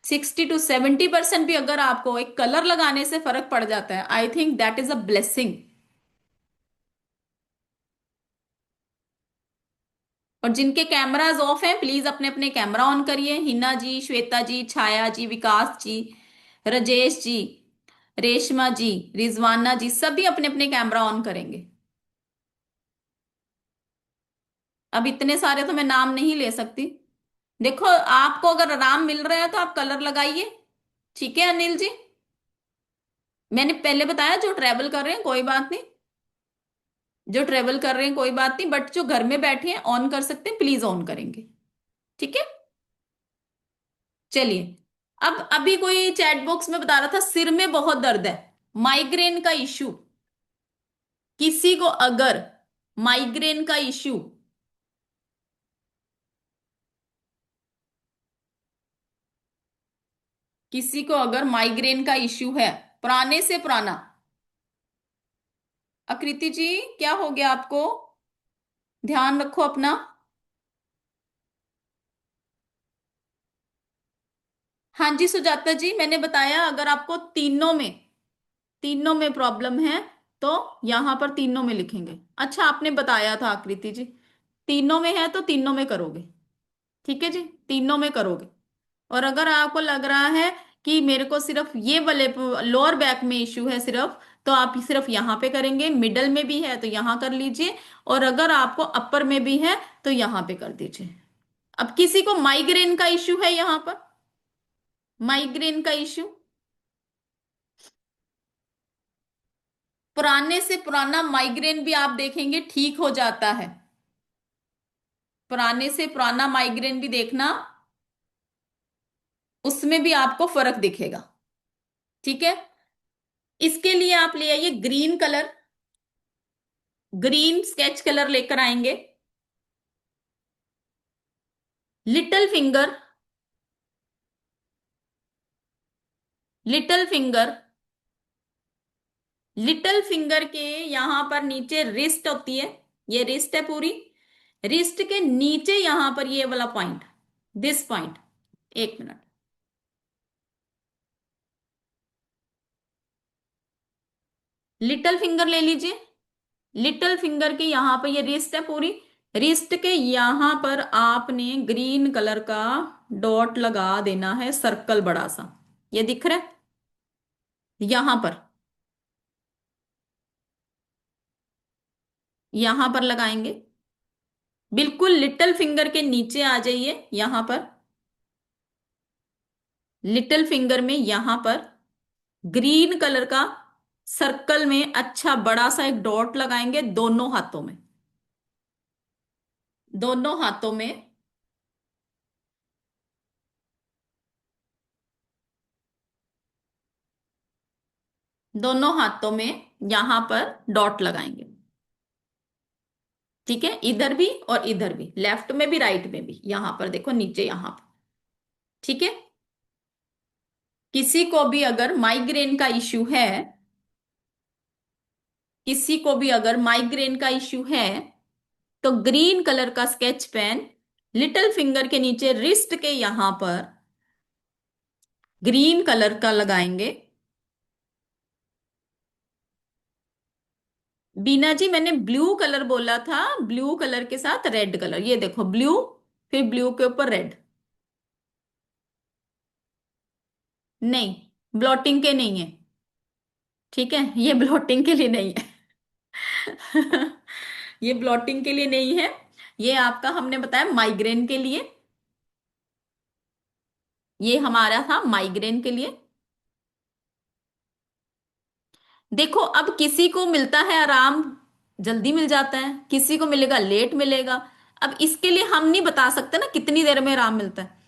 60 to 70% भी अगर आपको एक कलर लगाने से फर्क पड़ जाता है, I think that is a blessing. और जिनके कैमराज ऑफ हैं प्लीज अपने अपने कैमरा ऑन करिए, हिना जी, श्वेता जी, छाया जी, विकास जी, राजेश जी, रेशमा जी, रिजवाना जी, सभी अपने अपने कैमरा ऑन करेंगे। अब इतने सारे तो मैं नाम नहीं ले सकती। देखो, आपको अगर आराम मिल रहा है तो आप कलर लगाइए। ठीक है अनिल जी, मैंने पहले बताया जो ट्रेवल कर रहे हैं कोई बात नहीं, जो ट्रेवल कर रहे हैं कोई बात नहीं, बट जो घर में बैठे हैं ऑन कर सकते हैं, प्लीज ऑन करेंगे। ठीक है, चलिए। अब अभी कोई चैट बॉक्स में बता रहा था सिर में बहुत दर्द है, माइग्रेन का इश्यू। किसी को अगर माइग्रेन का इश्यू, किसी को अगर माइग्रेन का इश्यू है, पुराने से पुराना। आकृति जी, क्या हो गया आपको? ध्यान रखो अपना। हाँ जी सुजाता जी, मैंने बताया अगर आपको तीनों में प्रॉब्लम है तो यहां पर तीनों में लिखेंगे। अच्छा, आपने बताया था आकृति जी, तीनों में है तो तीनों में करोगे। ठीक है जी, तीनों में करोगे। और अगर आपको लग रहा है कि मेरे को सिर्फ ये वाले लोअर बैक में इश्यू है सिर्फ, तो आप सिर्फ यहां पे करेंगे। मिडल में भी है तो यहां कर लीजिए, और अगर आपको अपर में भी है तो यहां पे कर दीजिए। अब किसी को माइग्रेन का इश्यू है यहां पर, माइग्रेन का इश्यू, पुराने से पुराना माइग्रेन भी आप देखेंगे ठीक हो जाता है। पुराने से पुराना माइग्रेन भी देखना, उसमें भी आपको फर्क दिखेगा। ठीक है, इसके लिए आप ले आइए green colour, green sketch colour लेकर आएंगे। Little finger, little finger, little finger के यहां पर नीचे रिस्ट होती है, ये रिस्ट है पूरी, रिस्ट के नीचे यहां पर ये वाला पॉइंट, दिस पॉइंट, एक मिनट, लिटिल फिंगर ले लीजिए। लिटिल फिंगर के यहां पर ये रिस्ट है पूरी, रिस्ट के यहां पर आपने ग्रीन कलर का डॉट लगा देना है, सर्कल बड़ा सा, ये दिख रहा है यहां पर, यहां पर लगाएंगे। बिल्कुल लिटिल फिंगर के नीचे आ जाइए यहां पर, लिटिल फिंगर में यहां पर ग्रीन कलर का सर्कल में अच्छा बड़ा सा एक डॉट लगाएंगे दोनों हाथों में, दोनों हाथों में, दोनों हाथों में यहां पर डॉट लगाएंगे। ठीक है, इधर भी और इधर भी, लेफ्ट में भी राइट में भी, यहां पर देखो नीचे यहां पर। ठीक है, किसी को भी अगर माइग्रेन का इश्यू है, किसी को भी अगर माइग्रेन का इश्यू है तो ग्रीन कलर का स्केच पेन लिटिल फिंगर के नीचे रिस्ट के यहां पर ग्रीन कलर का लगाएंगे। बीना जी, मैंने ब्लू कलर बोला था, ब्लू कलर के साथ रेड कलर, ये देखो ब्लू, फिर ब्लू के ऊपर रेड। नहीं, ब्लॉटिंग के नहीं है। ठीक है, ये ब्लॉटिंग के लिए नहीं है। ये ब्लॉटिंग के लिए नहीं है, ये आपका हमने बताया माइग्रेन के लिए, ये हमारा था माइग्रेन के लिए। देखो, अब किसी को मिलता है आराम, जल्दी मिल जाता है, किसी को मिलेगा लेट मिलेगा। अब इसके लिए हम नहीं बता सकते ना कितनी देर में आराम मिलता है,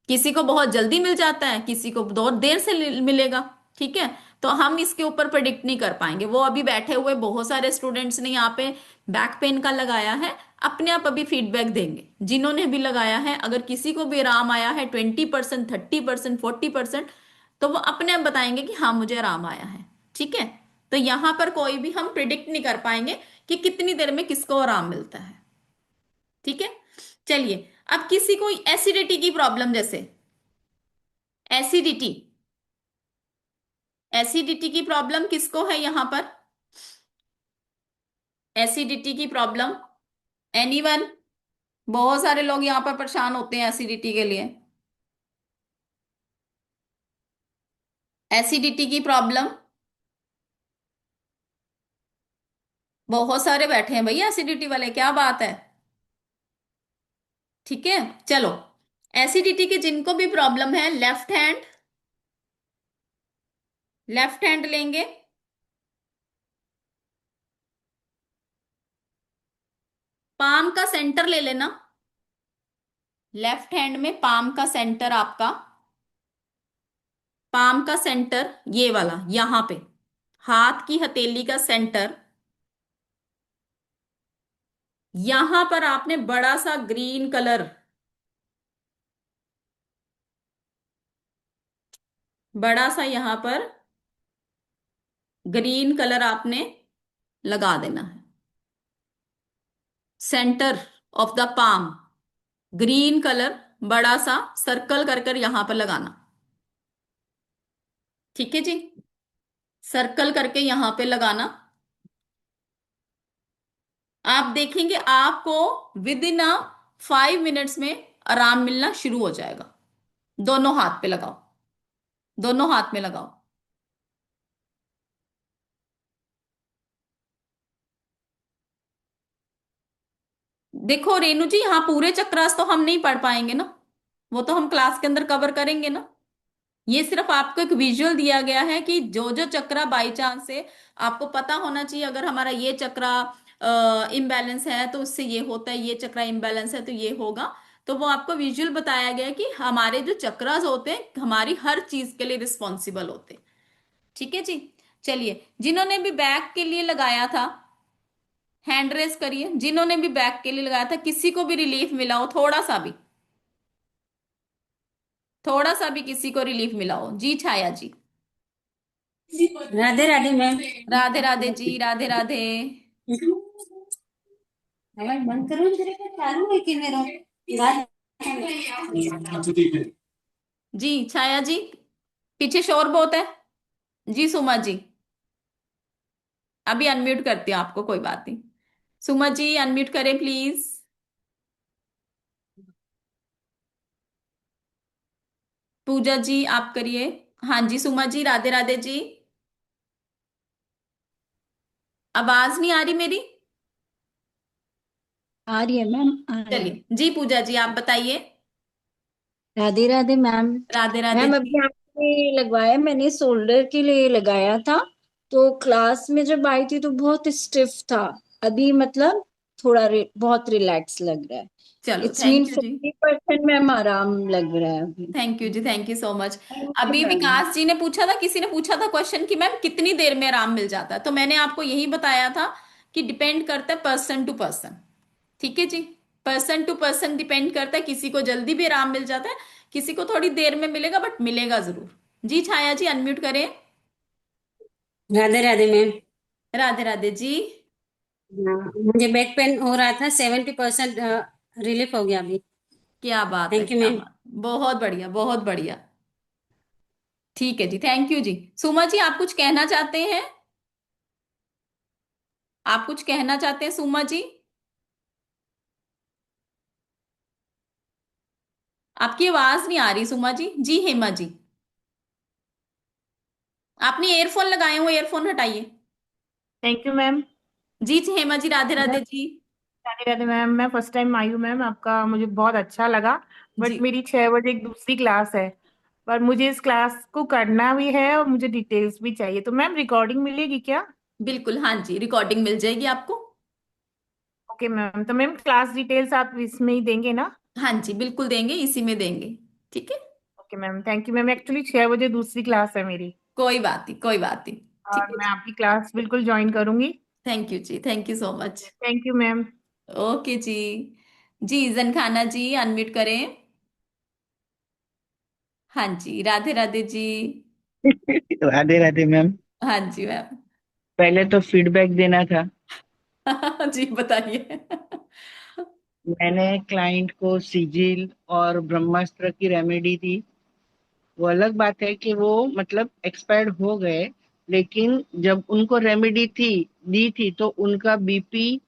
किसी को बहुत जल्दी मिल जाता है, किसी को बहुत देर से मिलेगा। ठीक है, तो हम इसके ऊपर प्रिडिक्ट नहीं कर पाएंगे। वो अभी बैठे हुए बहुत सारे स्टूडेंट्स ने यहाँ पे बैक पेन का लगाया है, अपने आप अभी फीडबैक देंगे जिन्होंने भी लगाया है। अगर किसी को भी आराम आया है 20%, 30%, 40%, तो वो अपने आप बताएंगे कि हाँ मुझे आराम आया है। ठीक है, तो यहां पर कोई भी हम प्रिडिक्ट नहीं कर पाएंगे कि कितनी देर में किसको आराम मिलता है। ठीक है, चलिए। अब किसी को एसिडिटी की प्रॉब्लम, जैसे एसिडिटी, एसिडिटी की प्रॉब्लम किसको है यहां पर, एसिडिटी की प्रॉब्लम, एनीवन? बहुत सारे लोग यहां पर परेशान होते हैं एसिडिटी के लिए। एसिडिटी की प्रॉब्लम, बहुत सारे बैठे हैं भैया एसिडिटी वाले, क्या बात है। ठीक है, चलो। एसिडिटी की जिनको भी प्रॉब्लम है, लेफ्ट हैंड लेंगे। पाम का सेंटर ले लेना। लेफ्ट हैंड में पाम का सेंटर आपका, पाम का सेंटर ये वाला यहां पे, हाथ की हथेली का सेंटर, यहां पर आपने बड़ा सा ग्रीन कलर, बड़ा सा यहां पर ग्रीन कलर आपने लगा देना है। Centre of the palm green colour बड़ा सा सर्कल कर कर यहां पर लगाना। ठीक है जी, सर्कल करके यहां पे लगाना। आप देखेंगे आपको विद इन 5 मिनट्स में आराम मिलना शुरू हो जाएगा। दोनों हाथ पे लगाओ, दोनों हाथ में लगाओ। देखो रेनू जी, यहाँ पूरे चक्रास तो हम नहीं पढ़ पाएंगे ना, वो तो हम क्लास के अंदर कवर करेंगे ना। ये सिर्फ आपको एक विजुअल दिया गया है कि जो जो चक्रा बाई चांस से आपको पता होना चाहिए। अगर हमारा ये चक्रा इम्बैलेंस है तो उससे ये होता है, ये चक्रा इम्बैलेंस है तो ये होगा। तो वो आपको विजुअल बताया गया है कि हमारे जो चक्रास होते हैं हमारी हर चीज के लिए रिस्पॉन्सिबल होते हैं। ठीक है जी, चलिए। जिन्होंने भी बैक के लिए लगाया था हैंड रेस करिए। जिन्होंने भी बैक के लिए लगाया था, किसी को भी रिलीफ मिला हो, थोड़ा सा भी, थोड़ा सा भी किसी को रिलीफ मिला हो। जी छाया जी। राधे राधे मैम। राधे राधे जी, राधे राधे। आवाज बंद करो ना, तेरे का चालू है कि मेरा आवाज। जी छाया जी, पीछे शोर बहुत है। जी सुमा जी, अभी अनम्यूट करती हूँ आपको, कोई बात नहीं। सुमा जी अनम्यूट करें प्लीज। पूजा जी आप करिए। हाँ जी सुमा जी, राधे राधे जी। आवाज नहीं आ रही मेरी? आ रही है मैम, आ रही है। चलिए जी, पूजा जी आप बताइए। राधे राधे मैम। राधे राधे मैम जी। अभी आपने लगवाया, मैंने शोल्डर के लिए लगाया था, तो क्लास में जब आई थी तो बहुत स्टिफ था। अभी मतलब थोड़ा बहुत रिलैक्स लग रहा है। चलो इट्स मीन थैंक यू जी। 50% मैम आराम लग रहा है अभी। थैंक यू जी, thank you so much. Thank you अभी मैम। विकास जी ने पूछा था, किसी ने पूछा था क्वेश्चन कि मैम कितनी देर में आराम मिल जाता है, तो मैंने आपको यही बताया था कि डिपेंड करता है पर्सन टू पर्सन। ठीक है जी, पर्सन टू पर्सन डिपेंड करता है। किसी को जल्दी भी आराम मिल जाता है, किसी को थोड़ी देर में मिलेगा, बट मिलेगा जरूर। जी छाया जी अनम्यूट करें। राधे राधे मैम। राधे राधे जी। हाँ, मुझे बैक पेन हो रहा था, 70% रिलीफ हो गया अभी। क्या बात है, थैंक यू क्या मैम। बात, बहुत बढ़िया बहुत बढ़िया। ठीक है जी, थैंक यू जी। सुमा जी आप कुछ कहना चाहते हैं? आप कुछ कहना चाहते हैं सुमा जी? आपकी आवाज नहीं आ रही सुमा जी। जी हेमा जी, आपने एयरफोन लगाए हो, एयरफोन हटाइए। Thank you ma'am. जी हेमा जी, राधे राधे जी। राधे राधे मैम, मैं फर्स्ट टाइम आई हूँ मैम, आपका मुझे बहुत अच्छा लगा। बट जी मेरी 6 बजे एक दूसरी क्लास है, पर मुझे इस क्लास को करना भी है और मुझे डिटेल्स भी चाहिए, तो मैम रिकॉर्डिंग मिलेगी क्या? बिल्कुल, हाँ जी, रिकॉर्डिंग मिल जाएगी आपको। ओके मैम, तो मैम क्लास डिटेल्स आप इसमें ही देंगे ना? हाँ जी बिल्कुल देंगे, इसी में देंगे। ठीक है, okay ma'am, thank you ma'am. Actually 6 बजे दूसरी क्लास है मेरी, कोई बात नहीं, कोई बात नहीं। ठीक और है मैं जी, आपकी क्लास बिल्कुल ज्वाइन करूंगी। थैंक यू जी, thank you so much. Thank you ma'am. Okay जी। जी जन जी अनम्यूट करें। हाँ जी, राधे राधे जी। राधे राधे मैम। हाँ जी मैम। पहले तो फीडबैक देना था। जी बताइए। मैंने क्लाइंट को सिजिल और ब्रह्मास्त्र की रेमेडी दी। वो अलग बात है कि वो मतलब एक्सपायर्ड हो गए, लेकिन जब उनको रेमेडी दी थी तो उनका बीपी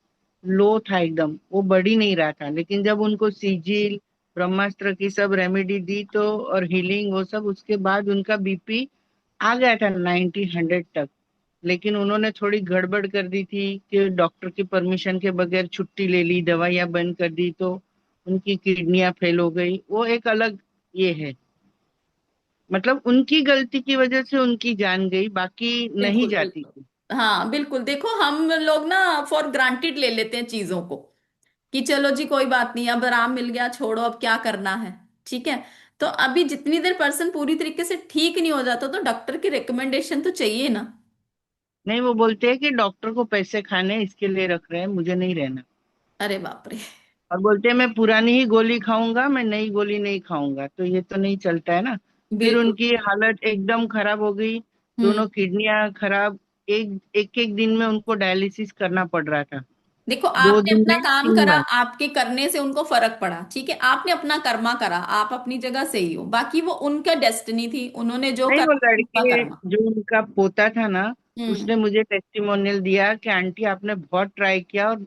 लो था, एकदम वो बढ़ ही नहीं रहा था। लेकिन जब उनको सिजिल ब्रह्मास्त्र की सब रेमेडी दी तो और हीलिंग वो सब, उसके बाद उनका बीपी आ गया था 90 100 तक। लेकिन उन्होंने थोड़ी गड़बड़ कर दी थी कि डॉक्टर की परमिशन के बगैर छुट्टी ले ली, दवाइयां बंद कर दी, तो उनकी किडनियां फेल हो गई, वो एक अलग ये है। मतलब उनकी गलती की वजह से उनकी जान गई, बाकी नहीं बिल्कुल जाती थी। बिल्कुल, हाँ बिल्कुल। देखो हम लोग ना फॉर ग्रांटेड ले लेते हैं चीजों को, कि चलो जी कोई बात नहीं, अब आराम मिल गया, छोड़ो अब क्या करना है। ठीक है। तो अभी जितनी देर पर्सन पूरी तरीके से ठीक नहीं हो जाता तो डॉक्टर की रिकमेंडेशन तो चाहिए ना। नहीं, वो बोलते हैं कि डॉक्टर को पैसे खाने हैं, इसके लिए रख रहे हैं, मुझे नहीं रहना। अरे बाप रे। और बोलते हैं मैं पुरानी ही गोली खाऊंगा, मैं नई गोली नहीं खाऊंगा, तो ये तो नहीं चलता है ना। फिर बिल्कुल। उनकी हालत एकदम खराब हो गई, हम्म। दोनों किडनियां खराब। एक एक एक दिन में उनको डायलिसिस करना पड़ रहा था, देखो दो आपने दिन अपना में काम तीन करा, बार। आपके करने से उनको फर्क पड़ा, ठीक है, आपने अपना कर्मा करा, आप अपनी जगह सही हो, बाकी वो उनका डेस्टिनी थी, उन्होंने जो नहीं, वो करा उनका लड़के, कर्मा। जो उनका पोता था ना, हम्म। उसने मुझे टेस्टिमोनियल दिया कि आंटी आपने बहुत ट्राई किया और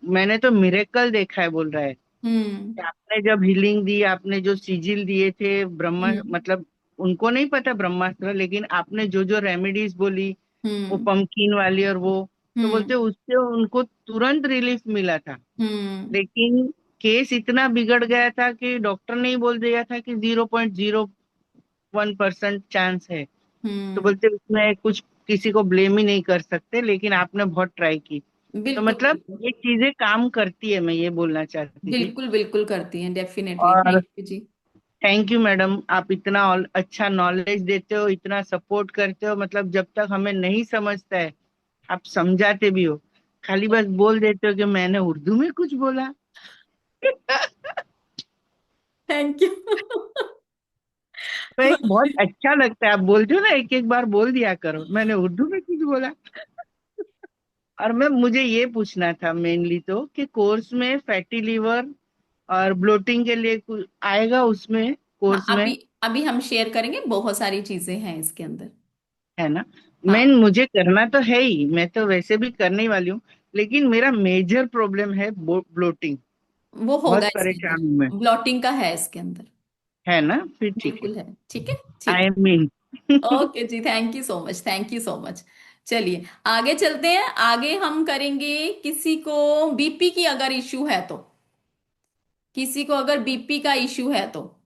मैंने तो मिरेकल देखा है, बोल रहा है हम्म। कि आपने जब हीलिंग दी, आपने जो सिजिल दिए थे ब्रह्मा, हम्म। मतलब उनको नहीं पता ब्रह्मास्त्र, लेकिन आपने जो जो रेमेडीज बोली, वो हम्म। पंपकिन वाली और वो, तो हम्म। बोलते उससे उनको तुरंत रिलीफ मिला था। हम्म। लेकिन केस इतना बिगड़ गया था कि डॉक्टर ने ही बोल दिया था कि 0.01% चांस है। तो हम्म। बोलते उसमें कुछ किसी को ब्लेम ही नहीं कर सकते, लेकिन आपने बहुत ट्राई की। तो बिल्कुल मतलब बिल्कुल। ये चीजें काम करती है, मैं ये बोलना चाहती थी। बिल्कुल बिल्कुल करती हैं, डेफिनेटली, और थैंक यू जी। थैंक यू मैडम, आप इतना अच्छा नॉलेज देते हो, इतना सपोर्ट करते हो, मतलब जब तक हमें नहीं समझता है आप समझाते भी हो, खाली बस बोल देते हो कि मैंने उर्दू में कुछ बोला। Thank you. तो एक बहुत अच्छा लगता है, आप बोलते हो ना, एक एक बार बोल दिया करो मैंने उर्दू में कुछ बोला। और मैं, मुझे ये पूछना था मेनली तो कि कोर्स में फैटी लीवर और ब्लोटिंग के लिए कुछ आएगा उसमें, हाँ, कोर्स अभी में, अभी हम शेयर करेंगे, बहुत सारी चीजें हैं इसके अंदर। है ना? हाँ, मेन मुझे करना तो है ही, मैं तो वैसे भी करने ही वाली हूँ, लेकिन मेरा मेजर प्रॉब्लम है ब्लोटिंग। वो होगा बहुत इसके अंदर, परेशान हूँ मैं। ब्लॉटिंग का है इसके अंदर। है ना? फिर ठीक है। बिल्कुल है, ठीक है। ठीक आई है। मीन। ओके जी, thank you so much, thank you so much. चलिए आगे चलते हैं, आगे हम करेंगे किसी को बीपी की अगर इश्यू है तो, किसी को अगर बीपी का इश्यू है तो,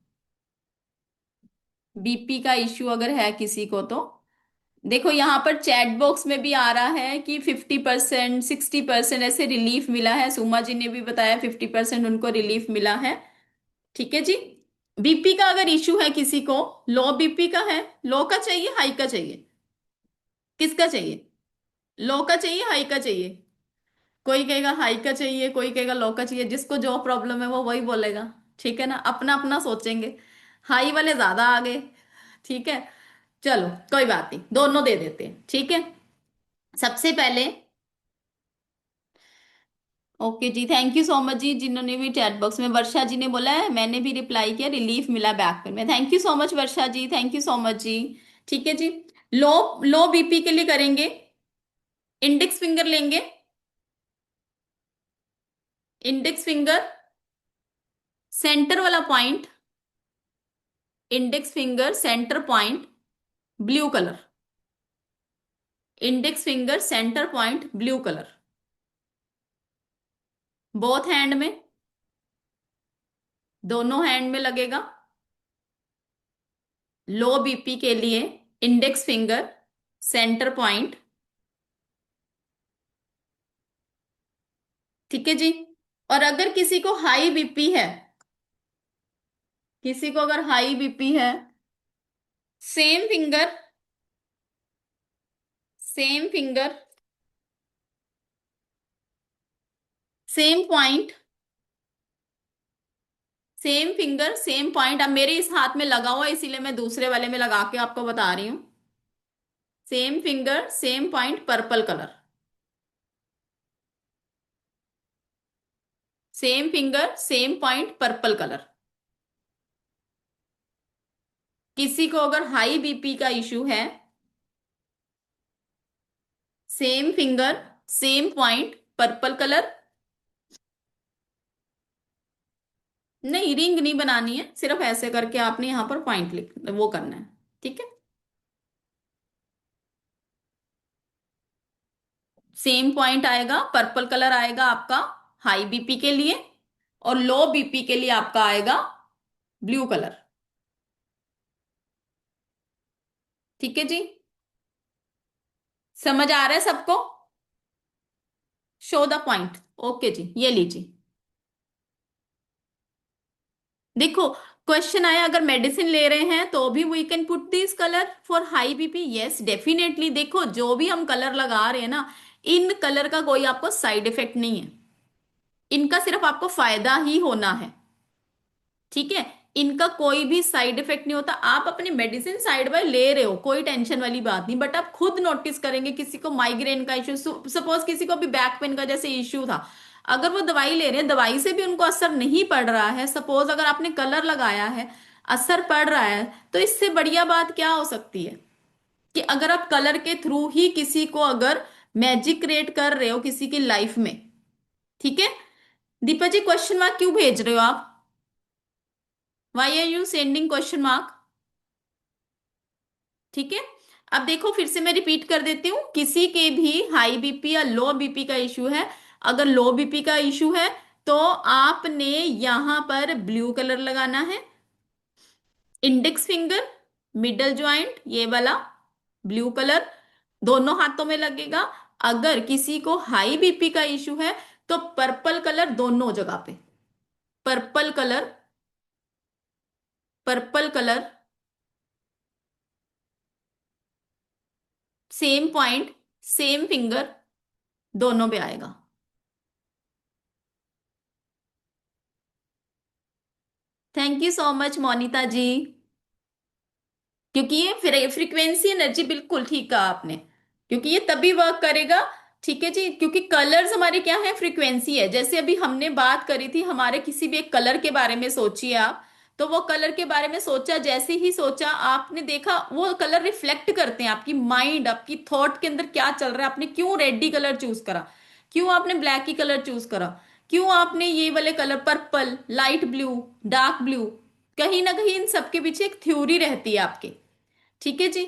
बीपी का इश्यू अगर है किसी को तो, देखो यहाँ पर चैट बॉक्स में भी आ रहा है कि 50%, 60% ऐसे रिलीफ मिला है, सुमा जी ने भी बताया 50% उनको रिलीफ मिला है। ठीक है जी। बीपी का अगर इश्यू है किसी को, लो बीपी का है, लो का चाहिए हाई का चाहिए, किसका चाहिए? लो का चाहिए हाई का चाहिए? कोई कहेगा हाई का चाहिए, कोई कहेगा लो का चाहिए, जिसको जो प्रॉब्लम है वो वही बोलेगा। ठीक है ना, अपना अपना सोचेंगे। हाई वाले ज्यादा आ गए। ठीक है। चलो कोई बात नहीं, दोनों दे देते हैं, ठीक है। सबसे पहले, ओके जी, थैंक यू सो मच जी, जिन्होंने भी चैट बॉक्स में, वर्षा जी ने बोला है, मैंने भी रिप्लाई किया, रिलीफ मिला बैक पेन में, thank you so much Varsha ji, thank you so much जी। ठीक है जी। लो, लो बीपी के लिए करेंगे, इंडेक्स फिंगर लेंगे, इंडेक्स फिंगर सेंटर वाला point, index finger centre point blue colour, index finger centre point blue colour, both hand में, दोनों हैंड में लगेगा। लो बीपी के लिए इंडेक्स फिंगर सेंटर पॉइंट। ठीक है जी। और अगर किसी को हाई बीपी है, किसी को अगर हाई बीपी है, same finger, same finger same point, same finger same point, अब मेरे इस हाथ में लगा हुआ है, इसीलिए मैं दूसरे वाले में लगा के आपको बता रही हूं। Same finger same point purple colour, same finger same point purple colour. किसी को अगर हाई बीपी का इश्यू है, same finger same point purple colour. नहीं, रिंग नहीं बनानी है, सिर्फ ऐसे करके आपने यहां पर पॉइंट लिख वो करना है। ठीक है। सेम पॉइंट आएगा, पर्पल कलर आएगा आपका हाई बीपी के लिए, और लो बीपी के लिए आपका आएगा ब्लू कलर। ठीक है जी, समझ आ रहा है सबको? Show the point. ओके जी, ये लीजिए। देखो, क्वेश्चन आया अगर मेडिसिन ले रहे हैं तो भी we can put this colour for high BP. Yes definitely. देखो जो भी हम कलर लगा रहे हैं ना, इन कलर का कोई आपको साइड इफेक्ट नहीं है, इनका सिर्फ आपको फायदा ही होना है। ठीक है, इनका कोई भी साइड इफेक्ट नहीं होता। आप अपनी मेडिसिन साइड बाय ले रहे हो, कोई टेंशन वाली बात नहीं, बट आप खुद नोटिस करेंगे किसी को माइग्रेन का इश्यू, सपोज किसी को भी बैक पेन का जैसे इश्यू था, अगर वो दवाई ले रहे हैं, दवाई से भी उनको असर नहीं पड़ रहा है, सपोज अगर आपने कलर लगाया है असर पड़ रहा है, तो इससे बढ़िया बात क्या हो सकती है कि अगर आप कलर के थ्रू ही किसी को अगर मैजिक क्रिएट कर रहे हो किसी की लाइफ में। ठीक है, दीपा जी क्वेश्चन मार्क क्यों भेज रहे हो आप? Why are you sending question mark? ठीक है, अब देखो फिर से मैं रिपीट कर देती हूँ, किसी के भी हाई बीपी या लो बीपी का इशू है, अगर लो बीपी का इशू है तो आपने यहां पर ब्लू कलर लगाना है, इंडेक्स फिंगर, मिडल ज्वाइंट, ये वाला ब्लू कलर दोनों हाथों में लगेगा। अगर किसी को हाई बीपी का इशू है तो पर्पल कलर दोनों जगह पे, purple colour, purple colour same point same finger दोनों पे आएगा। Thank you so much Monita ji, क्योंकि ये फ्रीक्वेंसी एनर्जी बिल्कुल ठीक कहा आपने, क्योंकि ये तभी वर्क करेगा। ठीक है जी, क्योंकि कलर्स हमारे क्या है, फ्रीक्वेंसी है। जैसे अभी हमने बात करी थी हमारे किसी भी एक कलर के बारे में, सोचिए आप, तो वो कलर के बारे में सोचा, जैसे ही सोचा आपने देखा वो कलर रिफ्लेक्ट करते हैं आपकी माइंड, आपकी थॉट के अंदर क्या चल रहा है, आपने क्यों रेड कलर चूज करा, क्यों आपने ब्लैक ही कलर चूज करा, क्यों आपने ये वाले colour purple, light blue, dark blue, कहीं ना कहीं इन सबके पीछे एक थ्योरी रहती है आपके। ठीक है जी,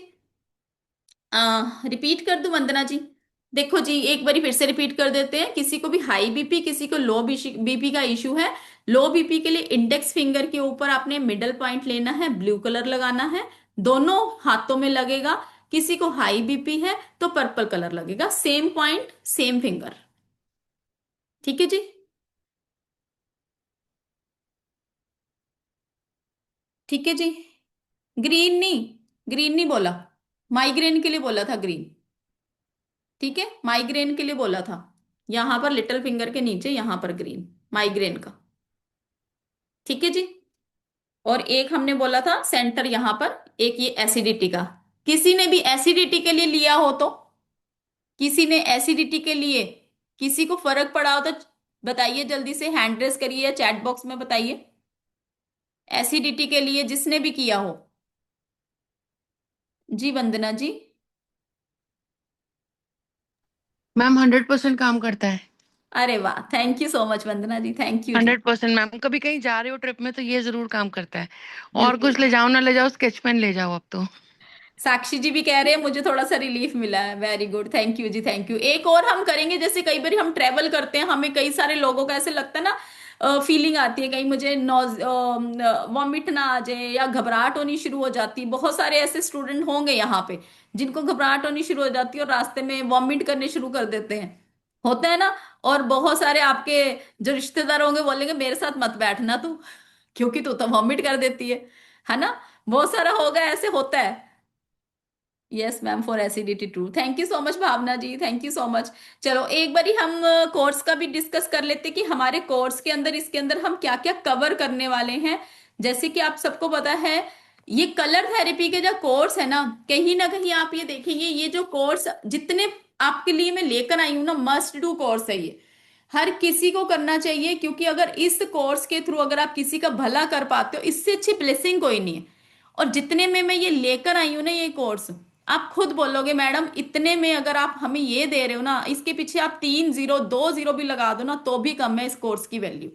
रिपीट कर दूं वंदना जी? देखो जी एक बारी फिर से रिपीट कर देते हैं, किसी को भी हाई बीपी किसी को लो बीपी का इशू है, लो बीपी के लिए इंडेक्स फिंगर के ऊपर आपने मिडल पॉइंट लेना है, ब्लू कलर लगाना है, दोनों हाथों में लगेगा। किसी को हाई बीपी है तो पर्पल कलर लगेगा, सेम पॉइंट सेम फिंगर। ठीक है जी, ठीक है जी। ग्रीन नहीं, ग्रीन नहीं बोला, माइग्रेन के लिए बोला था ग्रीन। ठीक है, माइग्रेन के लिए बोला था, यहां पर लिटिल फिंगर के नीचे यहां पर ग्रीन, माइग्रेन का। ठीक है जी, और एक हमने बोला था सेंटर यहां पर, एक ये एसिडिटी का। किसी ने भी एसिडिटी के लिए लिया हो तो, किसी ने एसिडिटी के लिए किसी को फर्क पड़ा हो तो बताइए, जल्दी से हैंड रेस करिए या चैट बॉक्स में बताइए, एसिडिटी के लिए जिसने भी किया हो। जी वंदना जी। मैम 100% काम करता है। अरे वाह, thank you so much Vandana ji, thank you जी। 100% मैम, कभी कहीं जा रहे हो ट्रिप में तो ये जरूर काम करता है। और बिल्कुल, कुछ ले जाओ ना ले जाओ, स्केच पेन ले जाओ अब तो। साक्षी जी भी कह रहे हैं मुझे थोड़ा सा रिलीफ मिला है, वेरी गुड, थैंक यू जी, थैंक यू। एक और हम करेंगे, जैसे कई बार हम ट्रेवल करते हैं, हमें कई सारे लोगों का ऐसे लगता है ना, फीलिंग आती है कहीं मुझे नॉज वॉमिट ना आ जाए या घबराहट होनी शुरू हो जाती है। बहुत सारे ऐसे स्टूडेंट होंगे यहाँ पे जिनको घबराहट होनी शुरू हो जाती है और रास्ते में वॉमिट करने शुरू कर देते हैं, होता है ना। और बहुत सारे आपके जो रिश्तेदार होंगे बोलेंगे मेरे साथ मत बैठना तू, क्योंकि तू तो वॉमिट कर देती है ना। बहुत सारा होगा, ऐसे होता है। Yes ma'am, for acidity true, thank you so much Bhavna ji, thank you so much. चलो एक बारी हम कोर्स का भी डिस्कस कर लेते कि हमारे कोर्स के अंदर, इसके अंदर हम क्या क्या कवर करने वाले हैं। जैसे कि आप सबको पता है ये कलर थेरेपी के जो कोर्स है ना कहीं आप ये देखेंगे, ये जो कोर्स जितने आपके लिए मैं लेकर आई हूं ना, मस्ट डू कोर्स है ये, हर किसी को करना चाहिए, क्योंकि अगर इस कोर्स के थ्रू अगर आप किसी का भला कर पाते हो, इससे अच्छी ब्लेसिंग कोई नहीं है। और जितने में मैं ये लेकर आई हूं ना ये कोर्स, आप खुद बोलोगे मैडम इतने में अगर आप हमें ये दे रहे हो ना, इसके पीछे आप 3 0 2 0 भी लगा दो ना तो भी कम है इस कोर्स की वैल्यू।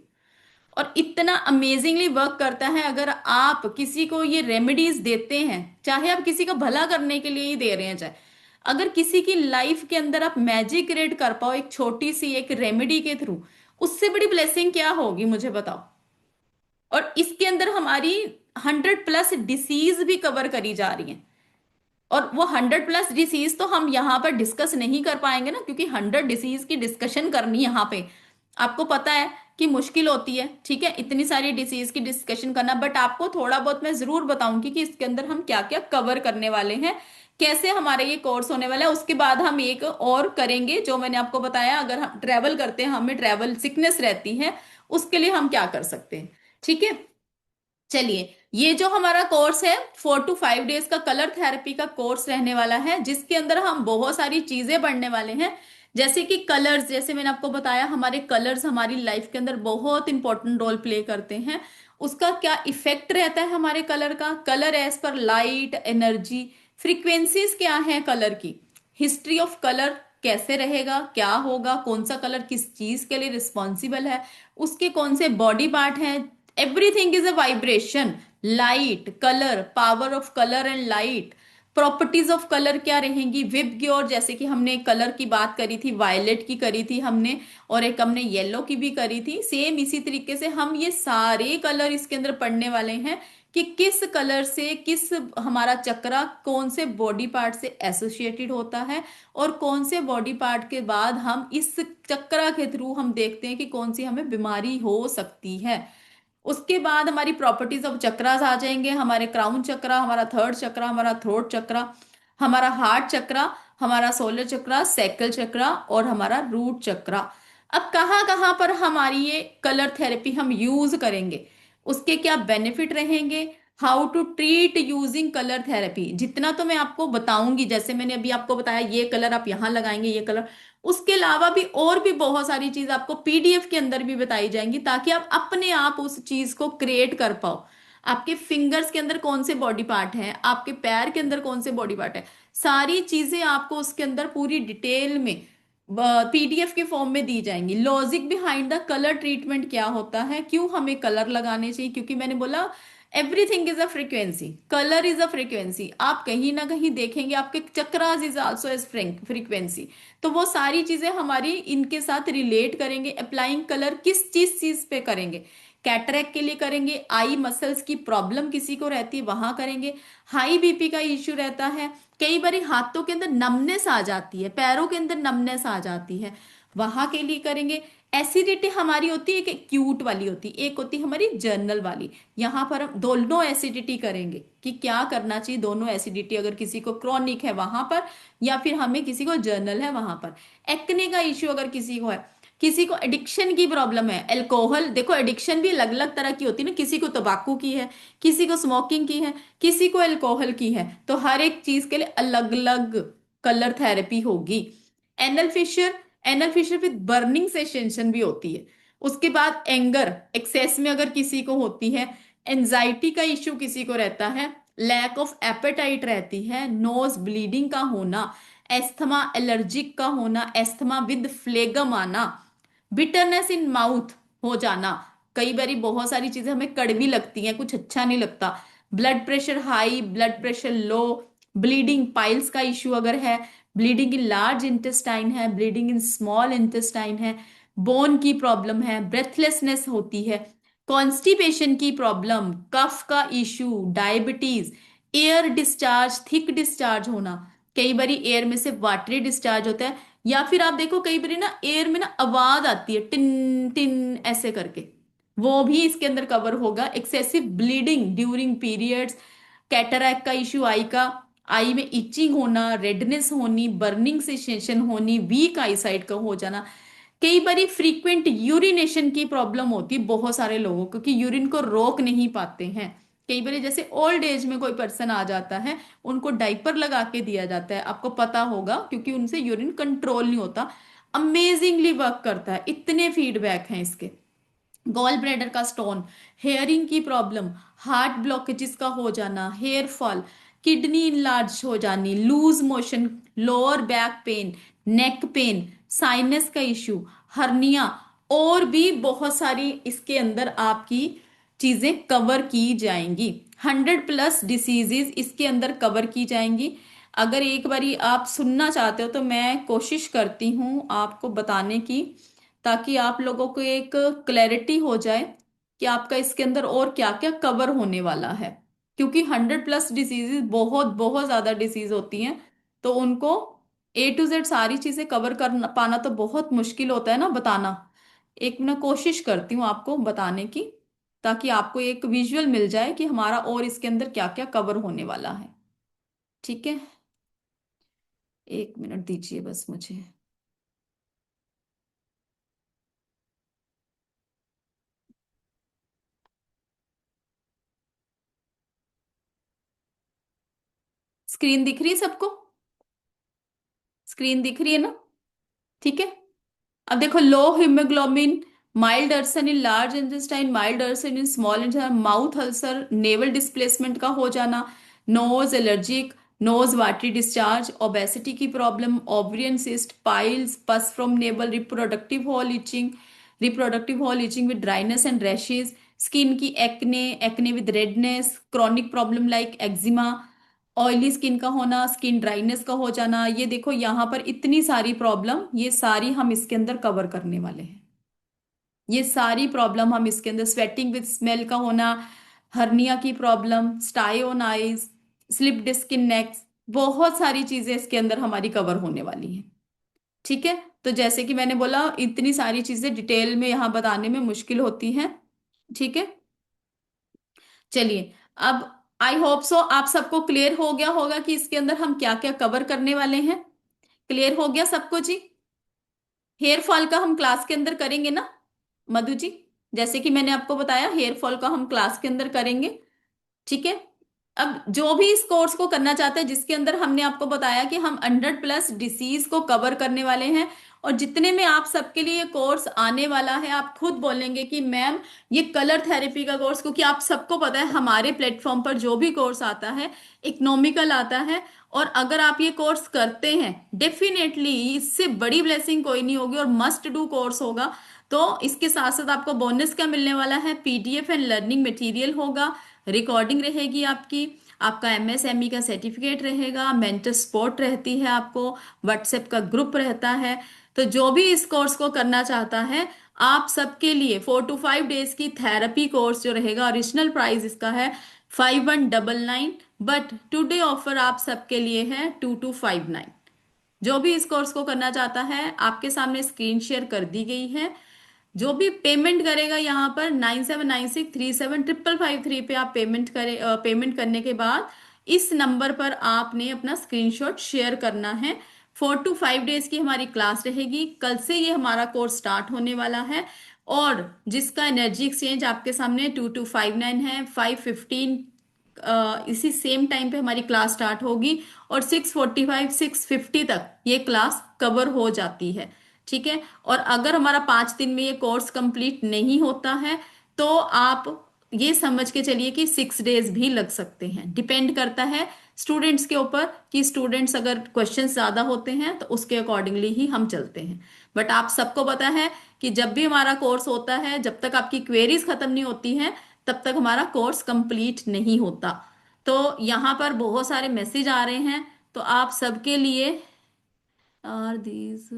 और इतना अमेजिंगली वर्क करता है। अगर आप किसी को ये रेमेडीज देते हैं, चाहे आप किसी का भला करने के लिए ही दे रहे हैं, चाहे अगर किसी की लाइफ के अंदर आप मैजिक क्रिएट कर पाओ एक छोटी सी एक रेमेडी के थ्रू, उससे बड़ी ब्लेसिंग क्या होगी, मुझे बताओ। और इसके अंदर हमारी 100+ डिसीज भी कवर करी जा रही हैं। और वो 100+ डिसीज तो हम यहाँ पर डिस्कस नहीं कर पाएंगे ना, क्योंकि 100 डिसीज की डिस्कशन करनी यहाँ पे आपको पता है कि मुश्किल होती है, ठीक है, इतनी सारी डिसीज की डिस्कशन करना। बट आपको थोड़ा बहुत मैं जरूर बताऊंगी कि इसके अंदर हम क्या क्या कवर करने वाले हैं, कैसे हमारा ये कोर्स होने वाला है। उसके बाद हम एक और करेंगे, जो मैंने आपको बताया, अगर हम ट्रेवल करते हैं, हमें ट्रेवल सिकनेस रहती है, उसके लिए हम क्या कर सकते हैं, ठीक है। चलिए, ये जो हमारा कोर्स है 4 to 5 डेज का कलर थेरेपी का कोर्स रहने वाला है, जिसके अंदर हम बहुत सारी चीजें पढ़ने वाले हैं। जैसे कि कलर्स, जैसे मैंने आपको बताया, हमारे कलर्स हमारी लाइफ के अंदर बहुत इंपॉर्टेंट रोल प्ले करते हैं। उसका क्या इफेक्ट रहता है हमारे कलर का, colour as per light, energy, frequencies क्या है कलर की, हिस्ट्री ऑफ कलर कैसे रहेगा, क्या होगा, कौन सा कलर किस चीज के लिए रिस्पॉन्सिबल है, उसके कौन से बॉडी पार्ट हैं। Everything is a vibration, light, colour, power of colour and light, properties of colour क्या रहेंगी, विबग्योर, जैसे कि हमने कलर की बात करी थी, वायलेट की करी थी हमने, और एक हमने येलो की भी करी थी। सेम इसी तरीके से हम ये सारे कलर इसके अंदर पढ़ने वाले हैं कि किस कलर से किस हमारा चक्रा कौन से बॉडी पार्ट से एसोसिएटेड होता है, और कौन से बॉडी पार्ट के बाद हम इस चक्रा के थ्रू हम देखते हैं कि कौन सी हमें बीमारी हो सकती है। उसके बाद हमारी प्रॉपर्टीज ऑफ चक्रास आ जाएंगे, हमारे क्राउन चक्रा, हमारा थर्ड चक्रा, हमारा थ्रोट चक्रा, हमारा हार्ट चक्रा, हमारा सोलर चक्रा, सैकल चक्रा, और हमारा रूट चक्रा। अब कहाँ कहाँ पर हमारी ये कलर थेरेपी हम यूज करेंगे, उसके क्या बेनिफिट रहेंगे, how to treat using colour therapy, जितना तो मैं आपको बताऊंगी, जैसे मैंने अभी आपको बताया ये कलर आप यहाँ लगाएंगे, ये कलर, उसके अलावा भी और भी बहुत सारी चीज आपको पीडीएफ के अंदर भी बताई जाएंगी, ताकि आप अपने आप उस चीज को क्रिएट कर पाओ। आपके फिंगर्स के अंदर कौन से बॉडी पार्ट हैं, आपके पैर के अंदर कौन से बॉडी पार्ट है, सारी चीजें आपको उसके अंदर पूरी डिटेल में पीडीएफ के फॉर्म में दी जाएंगी। Logic behind the colour treatment क्या होता है, क्यों हमें कलर लगाने चाहिए, क्योंकि मैंने बोला everything is a frequency, colour is a frequency. आप कहीं ना कहीं देखेंगे आपके chakras is also as frequency. तो वो सारी चीजें हमारी इनके साथ रिलेट करेंगे। अप्लाइंग कलर किस चीज चीज पे करेंगे, कैटरेक्ट के लिए करेंगे, आई मसल्स की प्रॉब्लम किसी को रहती है वहां करेंगे, हाई बीपी का इश्यू रहता है, कई बार हाथों के अंदर नमनेस आ जाती है, पैरों के अंदर नमनेस आ जाती है, वहां के लिए करेंगे। एसिडिटी हमारी होती है, एक एक्यूट वाली होती है, एक होती है हमारी जर्नल वाली। यहाँ पर हम दोनों एसिडिटी करेंगे कि क्या करना चाहिए, दोनों एसिडिटी, अगर किसी को क्रॉनिक है वहां पर, या फिर हमें किसी को जर्नल है वहां पर। एक्ने का इश्यू अगर किसी को है, किसी को एडिक्शन की प्रॉब्लम है, अल्कोहल, देखो एडिक्शन भी अलग अलग तरह की होती है ना, किसी को तंबाकू की है, किसी को स्मोकिंग की है, किसी को अल्कोहल की है, तो हर एक चीज के लिए अलग अलग कलर थेरेपी होगी। Anal fissure, anal fissure with burning sensation भी होती है। उसके बाद एंगर एक्सेस में अगर किसी को होती है, एंजाइटी का इश्यू किसी को रहता है, लैक ऑफ एपेटाइट रहती है, नोज ब्लीडिंग का होना, एस्थमा एलर्जिक का होना, एस्थमा विद फ्लेगम आना, बिटरनेस इन माउथ हो जाना, कई बारी बहुत सारी चीजें हमें कड़वी लगती हैं, कुछ अच्छा नहीं लगता, blood pressure high, blood pressure low, bleeding, piles का इश्यू अगर है, ब्लीडिंग इन लार्ज इंटेस्टाइन है, ब्लीडिंग इन स्मॉल इंटेस्टाइन है, बोन की प्रॉब्लम है, ब्रेथलेसनेस होती है, कॉन्स्टिपेशन की प्रॉब्लम, कफ का issue, diabetes, air discharge, thick discharge होना, कई बारी एयर में से वाटरी डिस्चार्ज होता है, या फिर आप देखो कई बार ना एयर में ना आवाज आती है टिन टिन ऐसे करके, वो भी इसके अंदर कवर होगा। Excessive bleeding during periods, cataract का इश्यू आई का, आई में इचिंग होना, रेडनेस होनी, बर्निंग सेंसेशन होनी, वीक आई साइड का हो जाना, कई बारी फ्रीक्वेंट यूरिनेशन की प्रॉब्लम होती है बहुत सारे लोगों को, कि यूरिन को रोक नहीं पाते हैं। कई बार जैसे ओल्ड एज में कोई पर्सन आ जाता है, उनको डाइपर लगा के दिया जाता है, आपको पता होगा, क्योंकि उनसे यूरिन कंट्रोल नहीं होता। अमेजिंगली वर्क करता है, इतने फीडबैक हैं इसके। गॉल ब्लैडर का स्टोन, हेयरिंग की प्रॉब्लम, हार्ट ब्लॉकेजेस का हो जाना, हेयर फॉल, किडनी इनलार्ज हो जानी, loose motion, lower back pain, neck pain, sinus का इश्यू, हर्निया, और भी बहुत सारी इसके अंदर आपकी चीजें कवर की जाएंगी। 100+ डिसीजेज इसके अंदर कवर की जाएंगी। अगर एक बारी आप सुनना चाहते हो तो मैं कोशिश करती हूँ आपको बताने की, ताकि आप लोगों को एक क्लैरिटी हो जाए कि आपका इसके अंदर और क्या क्या कवर होने वाला है। क्योंकि 100+ डिसीजेज बहुत बहुत ज्यादा डिसीज होती हैं, तो उनको A to Z सारी चीजें कवर कर पाना तो बहुत मुश्किल होता है ना बताना। एक मैं कोशिश करती हूँ आपको बताने की, ताकि आपको एक विजुअल मिल जाए कि हमारा और इसके अंदर क्या क्या कवर होने वाला है। ठीक है, 1 मिनट दीजिए बस मुझे। स्क्रीन दिख रही है सबको? स्क्रीन दिख रही है ना? ठीक है। अब देखो, low haemoglobin, mild ulcer in large intestine, mild ulcer in small intestine, mouth ulcer, navel displacement का हो जाना, nose allergic, nose watery discharge, obesity की problem, ovarian cyst, piles, pus from navel, reproductive hole itching with dryness and rashes, skin की acne, acne with redness, chronic problem like eczema, oily skin का होना, skin dryness का हो जाना। ये देखो यहाँ पर इतनी सारी प्रॉब्लम, ये सारी हम इसके अंदर कवर करने वाले हैं। ये सारी प्रॉब्लम हम इसके अंदर, स्वेटिंग विद स्मेल का होना, हर्निया की problem, stye on eyes, slip disc in neck, बहुत सारी चीजें इसके अंदर हमारी कवर होने वाली हैं। ठीक है, तो जैसे कि मैंने बोला, इतनी सारी चीजें डिटेल में यहाँ बताने में मुश्किल होती हैं। ठीक है, चलिए। अब आई होप सो आप सबको क्लियर हो गया होगा कि इसके अंदर हम क्या क्या कवर करने वाले हैं। क्लियर हो गया सबको जी? हेयर फॉल का हम क्लास के अंदर करेंगे ना मधु जी? जैसे कि मैंने आपको बताया, हेयर फॉल का हम क्लास के अंदर करेंगे। ठीक है। अब जो भी इस कोर्स को करना चाहता है, जिसके अंदर हमने आपको बताया कि हम 100+ डिसीज को कवर करने वाले हैं, और जितने में आप सबके लिए ये कोर्स आने वाला है, आप खुद बोलेंगे कि मैम ये कलर थेरेपी का कोर्स, क्योंकि आप सबको पता है हमारे प्लेटफॉर्म पर जो भी कोर्स आता है इकोनॉमिकल आता है, और अगर आप ये कोर्स करते हैं डेफिनेटली इससे बड़ी ब्लेसिंग कोई नहीं होगी, और मस्ट डू कोर्स होगा। तो इसके साथ साथ आपको बोनस क्या मिलने वाला है? PDF एंड लर्निंग मटेरियल होगा, रिकॉर्डिंग रहेगी आपकी, आपका MSME का सर्टिफिकेट रहेगा, मेंटर सपोर्ट रहती है, आपको व्हाट्सएप का ग्रुप रहता है। तो जो भी इस कोर्स को करना चाहता है, आप सबके लिए 4 to 5 डेज की थेरेपी कोर्स जो रहेगा, ओरिजिनल प्राइस इसका है 5199, बट टुडे ऑफर आप सबके लिए है 2259। जो भी इस कोर्स को करना चाहता है, आपके सामने स्क्रीन शेयर कर दी गई है। जो भी पेमेंट करेगा यहाँ पर 9796375553 पे आप पेमेंट करें, पेमेंट करने के बाद इस नंबर पर आपने अपना स्क्रीनशॉट शेयर करना है। 4 to 5 डेज की हमारी क्लास रहेगी। कल से ये हमारा कोर्स स्टार्ट होने वाला है, और जिसका एनर्जी एक्सचेंज आपके सामने 2259 है, 515 इसी सेम टाइम पे हमारी क्लास स्टार्ट होगी, और 645 650 तक ये क्लास कवर हो जाती है। ठीक है, और अगर हमारा 5 दिन में ये कोर्स कंप्लीट नहीं होता है, तो आप ये समझ के चलिए कि 6 डेज भी लग सकते हैं। डिपेंड करता है स्टूडेंट्स के ऊपर, कि स्टूडेंट्स अगर क्वेश्चंस ज्यादा होते हैं तो उसके अकॉर्डिंगली ही हम चलते हैं। बट आप सबको पता है कि जब भी हमारा कोर्स होता है, जब तक आपकी क्वेरीज खत्म नहीं होती हैं, तब तक हमारा कोर्स कंप्लीट नहीं होता। तो यहाँ पर बहुत सारे मैसेज आ रहे हैं, तो आप सबके लिए आर दीज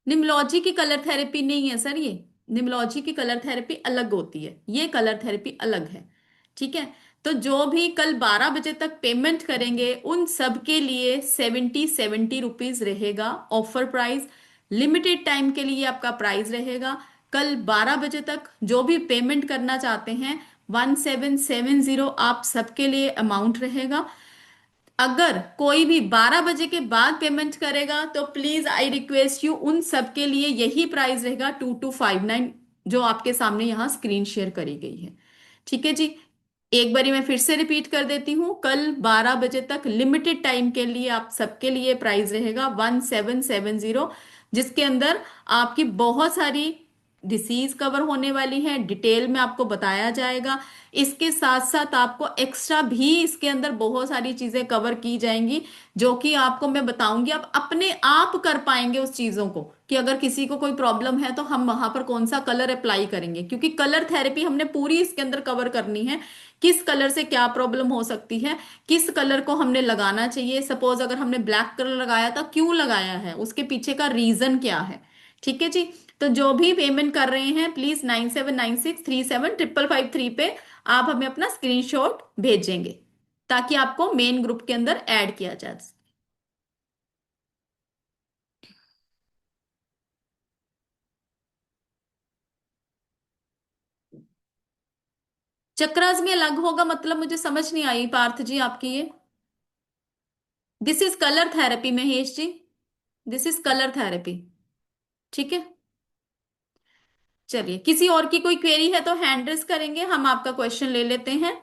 निम्नोलॉजी की कलर थेरेपी नहीं है सर। ये निम्नोलॉजी की कलर थेरेपी अलग होती है, ये कलर थेरेपी अलग है। ठीक है, तो जो भी कल 12 बजे तक पेमेंट करेंगे, उन सब के लिए 70 रुपीज रहेगा ऑफर प्राइस। लिमिटेड टाइम के लिए आपका प्राइस रहेगा। कल 12 बजे तक जो भी पेमेंट करना चाहते हैं, 1770 आप सबके लिए अमाउंट रहेगा। अगर कोई भी 12 बजे के बाद पेमेंट करेगा, तो प्लीज आई रिक्वेस्ट यू, उन सब के लिए यही प्राइस रहेगा 2259, जो आपके सामने यहाँ स्क्रीन शेयर करी गई है। ठीक है जी, एक बारी मैं फिर से रिपीट कर देती हूँ, कल 12 बजे तक लिमिटेड टाइम के लिए आप सबके लिए प्राइस रहेगा 1770, जिसके अंदर आपकी बहुत सारी डिसीज कवर होने वाली है, डिटेल में आपको बताया जाएगा। इसके साथ साथ आपको एक्स्ट्रा भी इसके अंदर बहुत सारी चीजें कवर की जाएंगी, जो कि आपको मैं बताऊंगी, आप अपने आप कर पाएंगे उस चीजों को, कि अगर किसी को कोई प्रॉब्लम है तो हम वहां पर कौन सा कलर अप्लाई करेंगे, क्योंकि कलर थेरेपी हमने पूरी इसके अंदर कवर करनी है। किस कलर से क्या प्रॉब्लम हो सकती है, किस कलर को हमने लगाना चाहिए, सपोज अगर हमने ब्लैक कलर लगाया था, क्यों लगाया है, उसके पीछे का रीजन क्या है। ठीक है जी। तो जो भी पेमेंट कर रहे हैं प्लीज 9796375553 पे आप हमें अपना स्क्रीनशॉट भेजेंगे, ताकि आपको मेन ग्रुप के अंदर ऐड किया जा सके। चक्रास में अलग होगा मतलब मुझे समझ नहीं आई पार्थ जी आपकी ये। This is colour therapy Mahesh ji, this is colour therapy. ठीक है, चलिए किसी और की कोई क्वेरी है तो हैंड रेस करेंगे, हम आपका क्वेश्चन ले लेते हैं।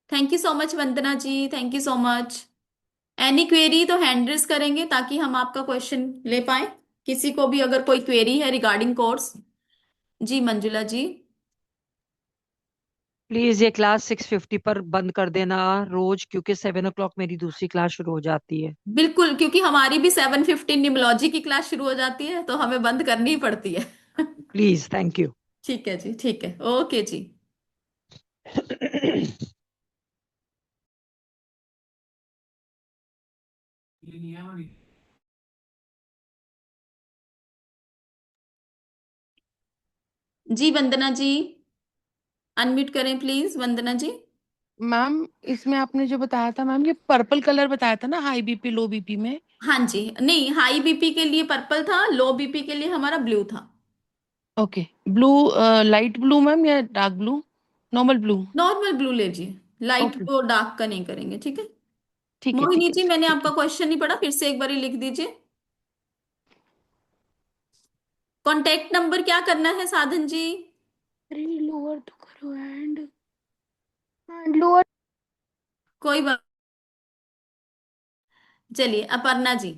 Thank you so much Vandana ji, thank you so much. Any query तो हैंड रेस करेंगे ताकि हम आपका क्वेश्चन ले पाए। किसी को भी अगर कोई क्वेरी है रिगार्डिंग कोर्स। जी मंजुला जी। प्लीज ये क्लास 6:50 पर बंद कर देना रोज, क्योंकि 7 o'clock मेरी दूसरी क्लास शुरू हो जाती है। बिल्कुल, क्योंकि हमारी भी 7:15 न्यूमोलॉजी की क्लास शुरू हो जाती है, तो हमें बंद करनी ही पड़ती है। Please, thank you. ठीक है जी, ठीक है, ओके जी। जी वंदना जी, अनम्यूट करें प्लीज वंदना जी। मैम इसमें आपने जो बताया था मैम, ये पर्पल कलर बताया था ना, हाई बीपी लो बीपी में। हाँ जी, नहीं हाई बीपी के लिए पर्पल था, लो बीपी के लिए हमारा ब्लू था। Okay, blue, light blue ma'am या dark blue? Normal blue. Normal blue लीजिए, लाइट ओके, को डार्क का नहीं करेंगे, ठीक है। ठीक है मोहिनी ठीक है जी मैंने ठीक आपका है। क्वेश्चन नहीं पढ़ा, फिर से एक बार लिख दीजिए। कॉन्टेक्ट नंबर क्या करना है साधन जी? अरे लोअर तो करो, एंड लोअर। कोई बात, चलिए अपर्णा जी।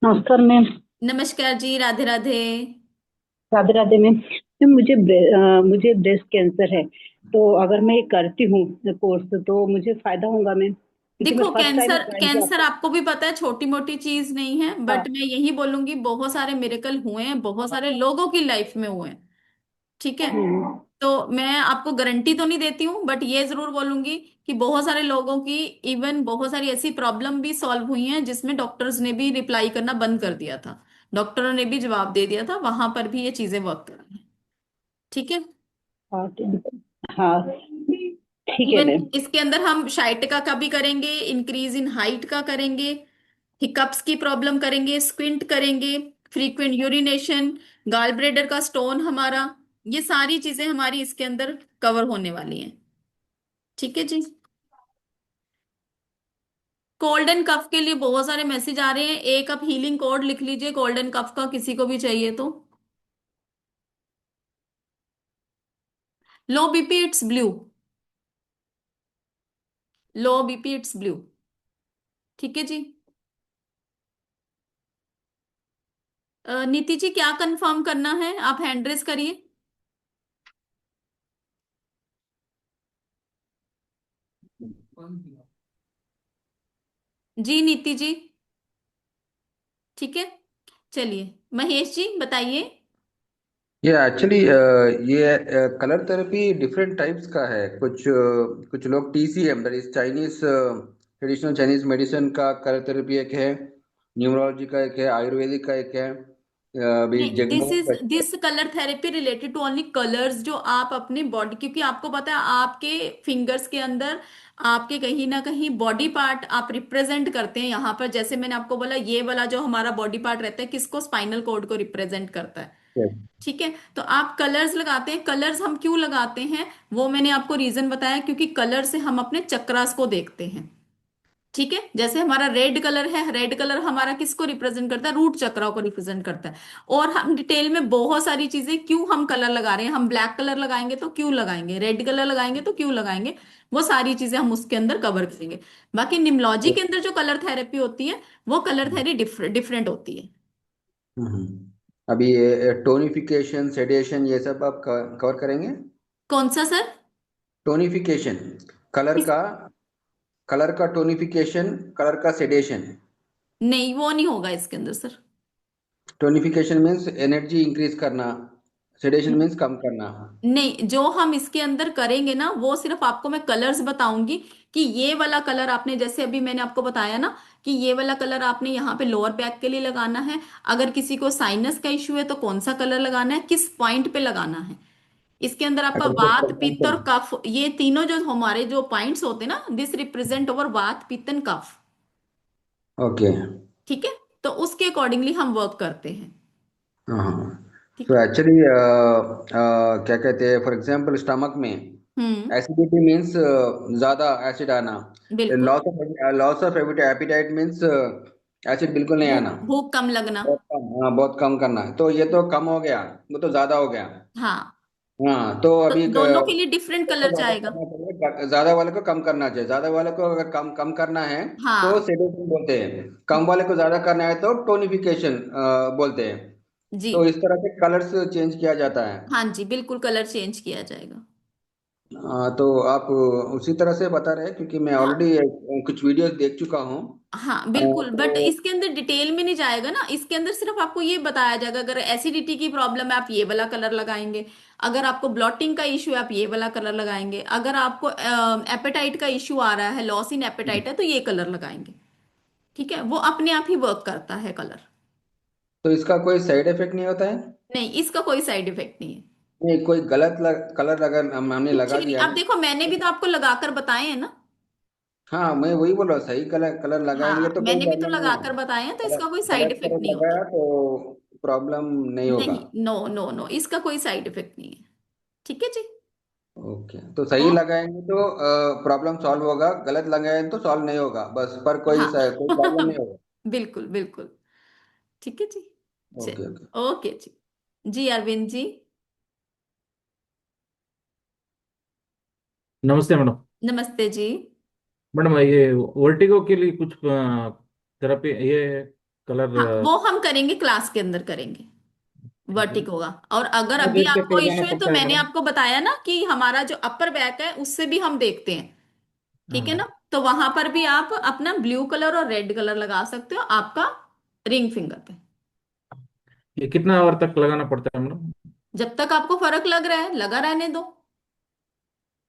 नमस्कार मैम। नमस्कार जी, राधे राधे। राधे राधे मैम। मैम मुझे ब्रेस्ट कैंसर है, तो अगर मैं ये करती हूँ कोर्स तो मुझे फायदा होगा मैम, क्योंकि मैं देखो फर्स्ट टाइम कैंसर, ज्वाइन किया कैंसर था। आपको भी पता है छोटी मोटी चीज नहीं है, हाँ। बट मैं यही बोलूंगी बहुत सारे मिरेकल हुए हैं, बहुत सारे लोगों की लाइफ में हुए हैं। ठीक है, हम्म। तो मैं आपको गारंटी तो नहीं देती हूँ, बट ये जरूर बोलूंगी कि बहुत सारे लोगों की इवन बहुत सारी ऐसी प्रॉब्लम भी सॉल्व हुई हैं जिसमें डॉक्टर्स ने भी रिप्लाई करना बंद कर दिया था, डॉक्टरों ने भी जवाब दे दिया था, वहां पर भी ये चीजें वर्क कर रही हैं। ठीक है। हाँ हाँ, ठीक है इवन मैम। इसके अंदर हम शाइटिका का भी करेंगे, इंक्रीज इन हाइट का करेंगे, हिकअप्स की प्रॉब्लम करेंगे, स्क्विंट करेंगे, फ्रीक्वेंट यूरिनेशन, गाल ब्लेडर का स्टोन हमारा, ये सारी चीजें हमारी इसके अंदर कवर होने वाली हैं। ठीक है जी। कोल्ड एंड कफ के लिए बहुत सारे मैसेज आ रहे हैं, एक आप हीलिंग कोड लिख लीजिए कोल्ड एंड कफ का, किसी को भी चाहिए तो। लो BP it's blue, low BP it's blue. ठीक है जी। नीति जी क्या कंफर्म करना है, आप हैंड रेस करिए। जी नीति जी, ठीक है। चलिए महेश जी बताइए। ये एक्चुअली ये कलर थेरेपी डिफरेंट टाइप्स का है। कुछ लोग TCM, that is Chinese traditional Chinese medicine का कलर थेरेपी एक है, न्यूमरोलॉजी का एक है, आयुर्वेदिक का एक है, अभी नहीं, जगमोहन का एक है। This colour therapy related to only colours जो आप अपनी बॉडी, क्योंकि आपको पता है आपके फिंगर्स के अंदर आपके कहीं ना कहीं बॉडी पार्ट आप रिप्रेजेंट करते हैं यहाँ पर, जैसे मैंने आपको बोला ये वाला जो हमारा बॉडी पार्ट रहता है किसको, स्पाइनल कॉर्ड को रिप्रेजेंट करता है। Yes. ठीक है, तो आप कलर्स लगाते हैं, कलर्स हम क्यों लगाते हैं वो मैंने आपको रीजन बताया, क्योंकि कलर से हम अपने चक्रास को देखते हैं। ठीक है, जैसे हमारा रेड कलर है, रेड कलर हमारा किसको रिप्रेजेंट करता है? रूट चक्राओं को रिप्रेजेंट करता है। और हम डिटेल में बहुत सारी चीजें, क्यों हम कलर लगा रहे हैं, हम ब्लैक कलर लगाएंगे तो क्यों लगाएंगे, रेड कलर लगाएंगे तो क्यों लगाएंगे, वो सारी चीजें हम उसके अंदर कवर करेंगे। बाकी निम्नोलॉजी के अंदर जो कलर थेरेपी होती है वो कलर थेरेपी डिफरेंट होती है। अभी ये टोनिफिकेशन, सेडेशन, ये सब आप कवर करेंगे? कौन सा सर? टोनिफिकेशन, कलर इस, का, कलर का टोनिफिकेशन, कलर का सेडेशन। नहीं वो नहीं होगा इसके अंदर sir. Tonification means energy increase करना, सेडेशन मीन्स कम करना। नहीं, जो हम इसके अंदर करेंगे ना वो सिर्फ आपको मैं कलर्स बताऊंगी कि ये वाला कलर आपने, जैसे अभी मैंने आपको बताया ना कि ये वाला कलर आपने यहाँ पे लोअर बैक के लिए लगाना है। अगर किसी को साइनस का इश्यू है तो कौन सा कलर लगाना है, किस पॉइंट पे लगाना है। इसके अंदर आपका अगर फॉर वात पित्त और एग्जाम्पल, कफ, ये तीनों जो हमारे जो पॉइंट्स होते हैं ना, दिस रिप्रेजेंट ओवर वात पित्त एंड कफ। ओके, ठीक है, तो उसके अकॉर्डिंगली हम वर्क करते हैं। हाँ, ठीक तो है। एक्चुअली क्या कहते हैं, फॉर एग्जांपल स्टमक में हम्म। एसिडिटी मीन्स ज्यादा एसिड आना, बिल्कुल। Loss of appetite means acid बिल्कुल नहीं भूख आना, भूख कम लगना। बहुत कम, हाँ बहुत कम करना है। तो ये तो कम हो गया, वो तो ज्यादा हो गया। हाँ, हाँ, तो तो अभी दोनों के लिए डिफरेंट कलर ज्यादा जाएगा। करना चाहिए, ज्यादा वाले को कम करना चाहिए। ज्यादा वाले को अगर कम कम करना है तो हाँ सेडेशन बोलते हैं, कम वाले को ज्यादा करना है तो टोनिफिकेशन बोलते हैं। जी। तो इस तरह से कलर्स चेंज किया जाता है। हाँ जी, बिल्कुल कलर चेंज किया जाएगा। तो आप उसी तरह से बता रहे हैं, क्योंकि मैं हाँ ऑलरेडी कुछ वीडियोस देख चुका हूँ। हाँ बिल्कुल, बट तो इसके अंदर डिटेल में नहीं जाएगा ना। इसके अंदर सिर्फ आपको ये बताया जाएगा, अगर एसिडिटी की प्रॉब्लम है आप ये वाला कलर लगाएंगे, अगर आपको ब्लॉटिंग का इश्यू है आप ये वाला कलर लगाएंगे, अगर आपको एपेटाइट का इश्यू आ रहा है, लॉस इन एपेटाइट है, तो ये कलर लगाएंगे। ठीक है, वो अपने आप ही वर्क करता है कलर। इसका कोई साइड इफेक्ट नहीं होता है? नहीं, इसका कोई साइड इफेक्ट नहीं है। नहीं, कोई गलत कलर अगर हमने कुछ लगा भी नहीं, दिया, आप देखो मैंने भी तो आपको लगाकर बताए हैं ना। हाँ मैं वही बोल रहा हूँ, सही कलर कलर लगाएंगे हाँ, तो कोई मैंने भी तो प्रॉब्लम नहीं है। लगाकर बताए हैं, तो कलर इसका कोई साइड कलर इफेक्ट कलर नहीं होता। लगाया तो प्रॉब्लम नहीं होगा। नहीं, नो नो नो, इसका कोई साइड इफेक्ट नहीं है। ठीक है जी। ओके, तो सही ओ लगाएंगे तो प्रॉब्लम सॉल्व होगा, गलत लगाएंगे तो सॉल्व नहीं होगा, बस पर कोई हाँ कोई प्रॉब्लम नहीं होगा। बिल्कुल बिल्कुल। ठीक है जी। ओके चलिए। ओके। ओके जी। जी अरविंद जी। नमस्ते मैडम। नमस्ते जी। मैडम ये वर्टिगो के लिए कुछ थेरेपी, ये कलर हाँ, वो हम करेंगे, क्लास के अंदर करेंगे, ठीक है। वर्टिक होगा। और अगर कितना अभी देर तक आपको लगाना इश्यू है तो पड़ता है मैंने मैडम? आपको बताया ना कि हमारा जो अपर बैक है उससे भी हम देखते हैं। ठीक है हाँ। ना, तो वहां पर भी आप अपना ब्लू कलर और रेड कलर लगा सकते हो आपका रिंग फिंगर पे। ये कितना आवर तक लगाना पड़ता है मैडम? जब तक आपको फर्क लग रहा है लगा रहने दो।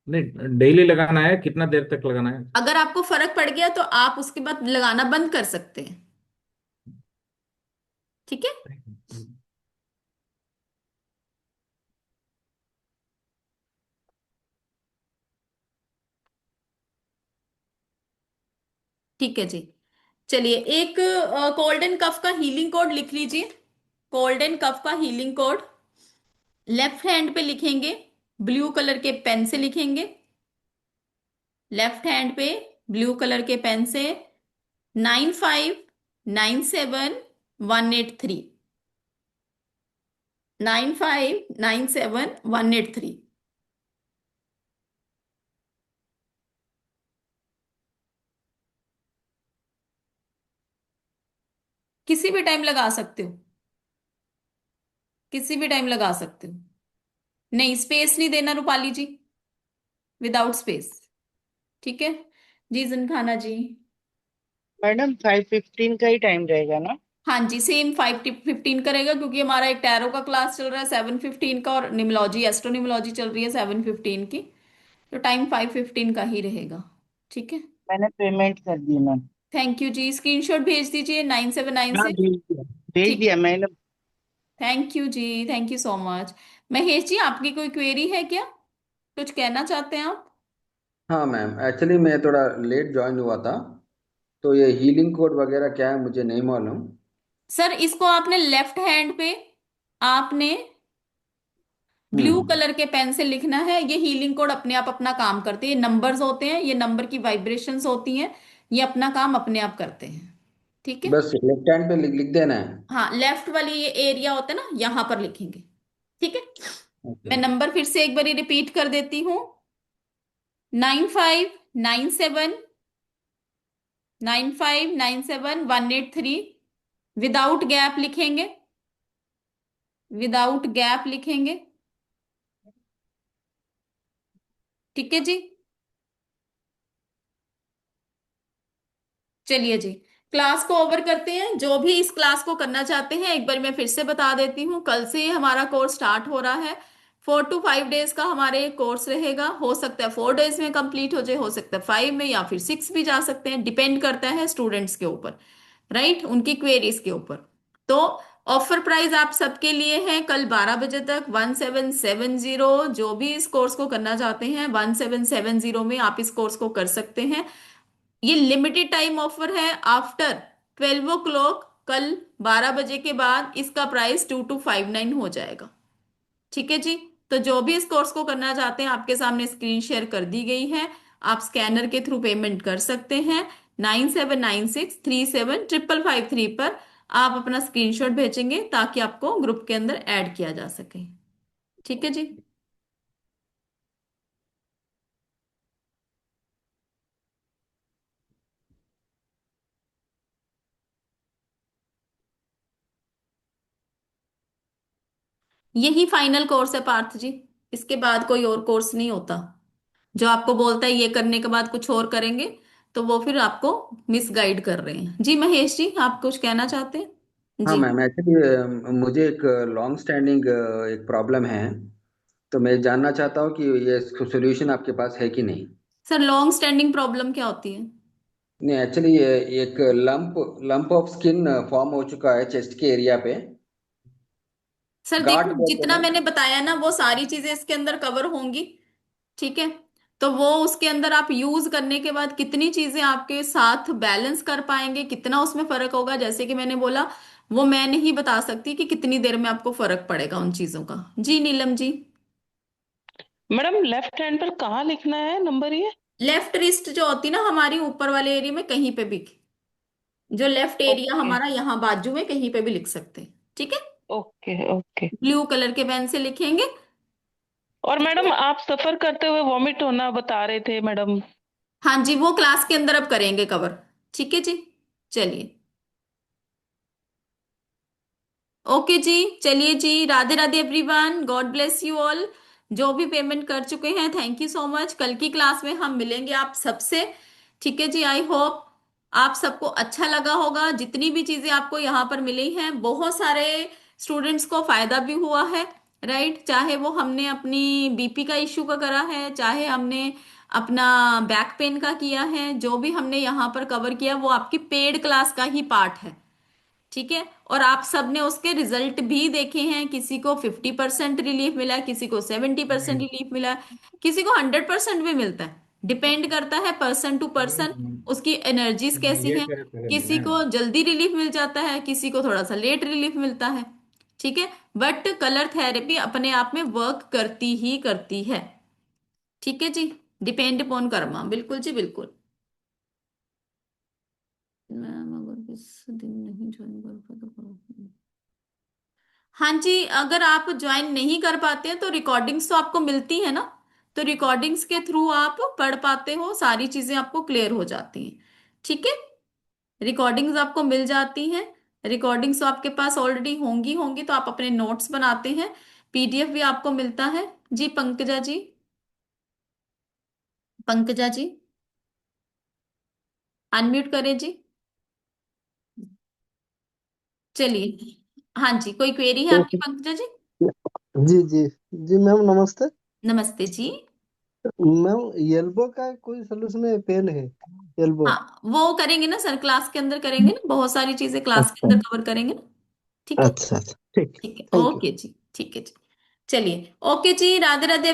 नहीं, डेली लगाना है, कितना देर तक लगाना है? अगर आपको फर्क पड़ गया तो आप उसके बाद लगाना बंद कर सकते हैं। ठीक है। ठीक है जी। चलिए, एक कोल्ड एंड कफ का हीलिंग कोड लिख लीजिए। कोल्ड एंड कफ का हीलिंग कोड लेफ्ट हैंड पे लिखेंगे, ब्लू कलर के पेन से लिखेंगे। लेफ्ट हैंड पे ब्लू कलर के पेन से 959718 959718 किसी भी टाइम लगा सकते हो, किसी भी टाइम लगा सकते हो। नहीं, स्पेस नहीं देना रूपाली जी, विदाउट स्पेस। ठीक है जी। जिनखाना जी। मैडम 5:15 का ही टाइम रहेगा ना? हाँ जी, सेम 5:15 करेगा, क्योंकि हमारा एक टैरो का क्लास चल रहा है 7:15 का, और निमोलॉजी एस्ट्रोनिमोलॉजी चल रही है 7:15 की। तो टाइम 5:15 का ही रहेगा। ठीक है। मैंने पेमेंट कर दी मैम। थैंक यू जी, स्क्रीनशॉट भेज दीजिए 979 हाँ, से। भेज दिया, भेज ठीक दिया है। मैंने। थैंक यू जी, thank you so much. Mahesh ji, आपकी कोई क्वेरी है क्या? कुछ कहना चाहते हैं आप? हाँ मैम, एक्चुअली मैं थोड़ा लेट ज्वाइन हुआ था, तो ये हीलिंग कोड वगैरह क्या है मुझे नहीं मालूम। सर, इसको आपने लेफ्ट हैंड पे आपने ब्लू हम्म। कलर के पेन से लिखना है। ये हीलिंग कोड अपने आप अपना काम करते हैं, ये नंबर्स होते हैं, ये नंबर की वाइब्रेशंस होती हैं। ये अपना काम अपने आप करते हैं। ठीक है। बस लेफ्ट हैंड पे लिख देना है। हाँ, लेफ्ट वाली ये एरिया होता है ना, यहां पर लिखेंगे। ठीक है। मैं ओके। नंबर फिर से एक बार रिपीट कर देती हूँ। 9597, 9597 183। विदाउट गैप लिखेंगे, विदाउट गैप लिखेंगे। ठीक है जी। चलिए जी, क्लास को ओवर करते हैं। जो भी इस क्लास को करना चाहते हैं, एक बार मैं फिर से बता देती हूँ, कल से हमारा कोर्स स्टार्ट हो रहा है। 4 to 5 डेज का हमारे कोर्स रहेगा। हो सकता है 4 डेज में कंप्लीट हो जाए, हो सकता है 5 में, या फिर 6 भी जा सकते हैं। डिपेंड करता है स्टूडेंट्स के ऊपर, राइट, उनकी क्वेरीज के ऊपर। तो ऑफर प्राइस आप सबके लिए है कल 12 बजे तक 1770। जो भी इस कोर्स को करना चाहते हैं 1770 में आप इस कोर्स को कर सकते हैं। ये लिमिटेड टाइम ऑफर है। आफ्टर 12 o'clock कल 12 बजे के बाद इसका प्राइस 2259 हो जाएगा। ठीक है जी। तो जो भी इस कोर्स को करना चाहते हैं, आपके सामने स्क्रीन शेयर कर दी गई है। आप स्कैनर के थ्रू पेमेंट कर सकते हैं। 9796375553 पर आप अपना स्क्रीनशॉट भेजेंगे ताकि आपको ग्रुप के अंदर ऐड किया जा सके। ठीक है जी। यही फाइनल कोर्स है पार्थ जी। इसके बाद कोई और कोर्स नहीं होता। जो आपको बोलता है ये करने के बाद कुछ और करेंगे, तो वो फिर आपको मिसगाइड कर रहे हैं। जी महेश जी, आप कुछ कहना चाहते हैं हाँ जी। मैम, एक्चुअली मुझे एक लॉन्ग स्टैंडिंग एक प्रॉब्लम है, तो मैं जानना चाहता हूँ कि ये सोल्यूशन आपके पास है कि नहीं। सर, लॉन्ग स्टैंडिंग प्रॉब्लम क्या होती है? नहीं, एक्चुअली ये एक lump lump of skin form हो चुका है चेस्ट के एरिया पे। सर देखो, गांठ बोलते जितना हैं। मैंने बताया ना वो सारी चीजें इसके अंदर कवर होंगी। ठीक है। तो वो उसके अंदर आप यूज करने के बाद कितनी चीजें आपके साथ बैलेंस कर पाएंगे, कितना उसमें फर्क होगा, जैसे कि मैंने बोला, वो मैं नहीं बता सकती कि कितनी देर में आपको फर्क पड़ेगा उन चीजों का। जी Neelam ji. Madam left hand पर कहाँ लिखना है नंबर ये? लेफ्ट रिस्ट जो होती है ना हमारी, ऊपर वाले एरिया में कहीं पे भी, जो लेफ्ट एरिया ओके हमारा यहाँ बाजू में कहीं पे भी लिख सकते हैं। ठीक है। Okay okay. ब्लू कलर के पेन से लिखेंगे। और ठीक है। मैडम आप सफर करते हुए वॉमिट होना बता रहे थे मैडम। हाँ जी, वो क्लास के अंदर अब करेंगे कवर। ठीक है जी। चलिए, ओके जी। चलिए जी, Radhe Radhe everyone, god bless you all. जो भी पेमेंट कर चुके हैं, थैंक यू सो मच। कल की क्लास में हम मिलेंगे आप सबसे। ठीक है जी। आई होप आप सबको अच्छा लगा होगा। जितनी भी चीजें आपको यहाँ पर मिली हैं, बहुत सारे स्टूडेंट्स को फायदा भी हुआ है, राइट। चाहे वो हमने अपनी बीपी का इश्यू का करा है, चाहे हमने अपना बैक पेन का किया है, जो भी हमने यहाँ पर कवर किया वो आपकी पेड क्लास का ही पार्ट है। ठीक है। और आप सबने उसके रिजल्ट भी देखे हैं। किसी को 50% रिलीफ मिला है, किसी को 70% रिलीफ मिला है, किसी को 100% भी मिलता है। डिपेंड करता है पर्सन टू पर्सन, उसकी एनर्जीज कैसी ये हैं। करे पहले किसी मैंने। को जल्दी रिलीफ मिल जाता है, किसी को थोड़ा सा लेट रिलीफ मिलता है। ठीक है। बट कलर थेरेपी अपने आप में वर्क करती ही करती है। ठीक है जी। डिपेंड अपॉन कर्मा, बिल्कुल जी बिल्कुल। मैम अगर इस दिन नहीं ज्वाइन कर पाए तो करो। हाँ जी, अगर आप ज्वाइन नहीं कर पाते हैं तो रिकॉर्डिंग्स तो आपको मिलती है ना। तो रिकॉर्डिंग्स के थ्रू आप पढ़ पाते हो, सारी चीजें आपको क्लियर हो जाती हैं। ठीक है। रिकॉर्डिंग्स आपको मिल जाती हैं। रिकॉर्डिंग्स तो आपके पास ऑलरेडी होंगी होंगी, तो आप अपने नोट्स बनाते हैं। पीडीएफ भी आपको मिलता है। जी पंकजा जी, पंकजा जी अनम्यूट करें जी। चलिए, हाँ जी, कोई क्वेरी है आपकी पंकजा जी? जी जी जी मैम नमस्ते। नमस्ते जी। मैम एल्बो का कोई सोल्यूशन है, पेन है एल्बो? हाँ, वो करेंगे ना सर, क्लास के अंदर करेंगे ना, बहुत सारी चीजें क्लास के अच्छा अंदर कवर करेंगे ना। ठीक है। अच्छा अच्छा, ठीक। ठीक है, थैंक यू। ओके जी। ठीक है जी। चलिए, ओके जी, राधे राधे।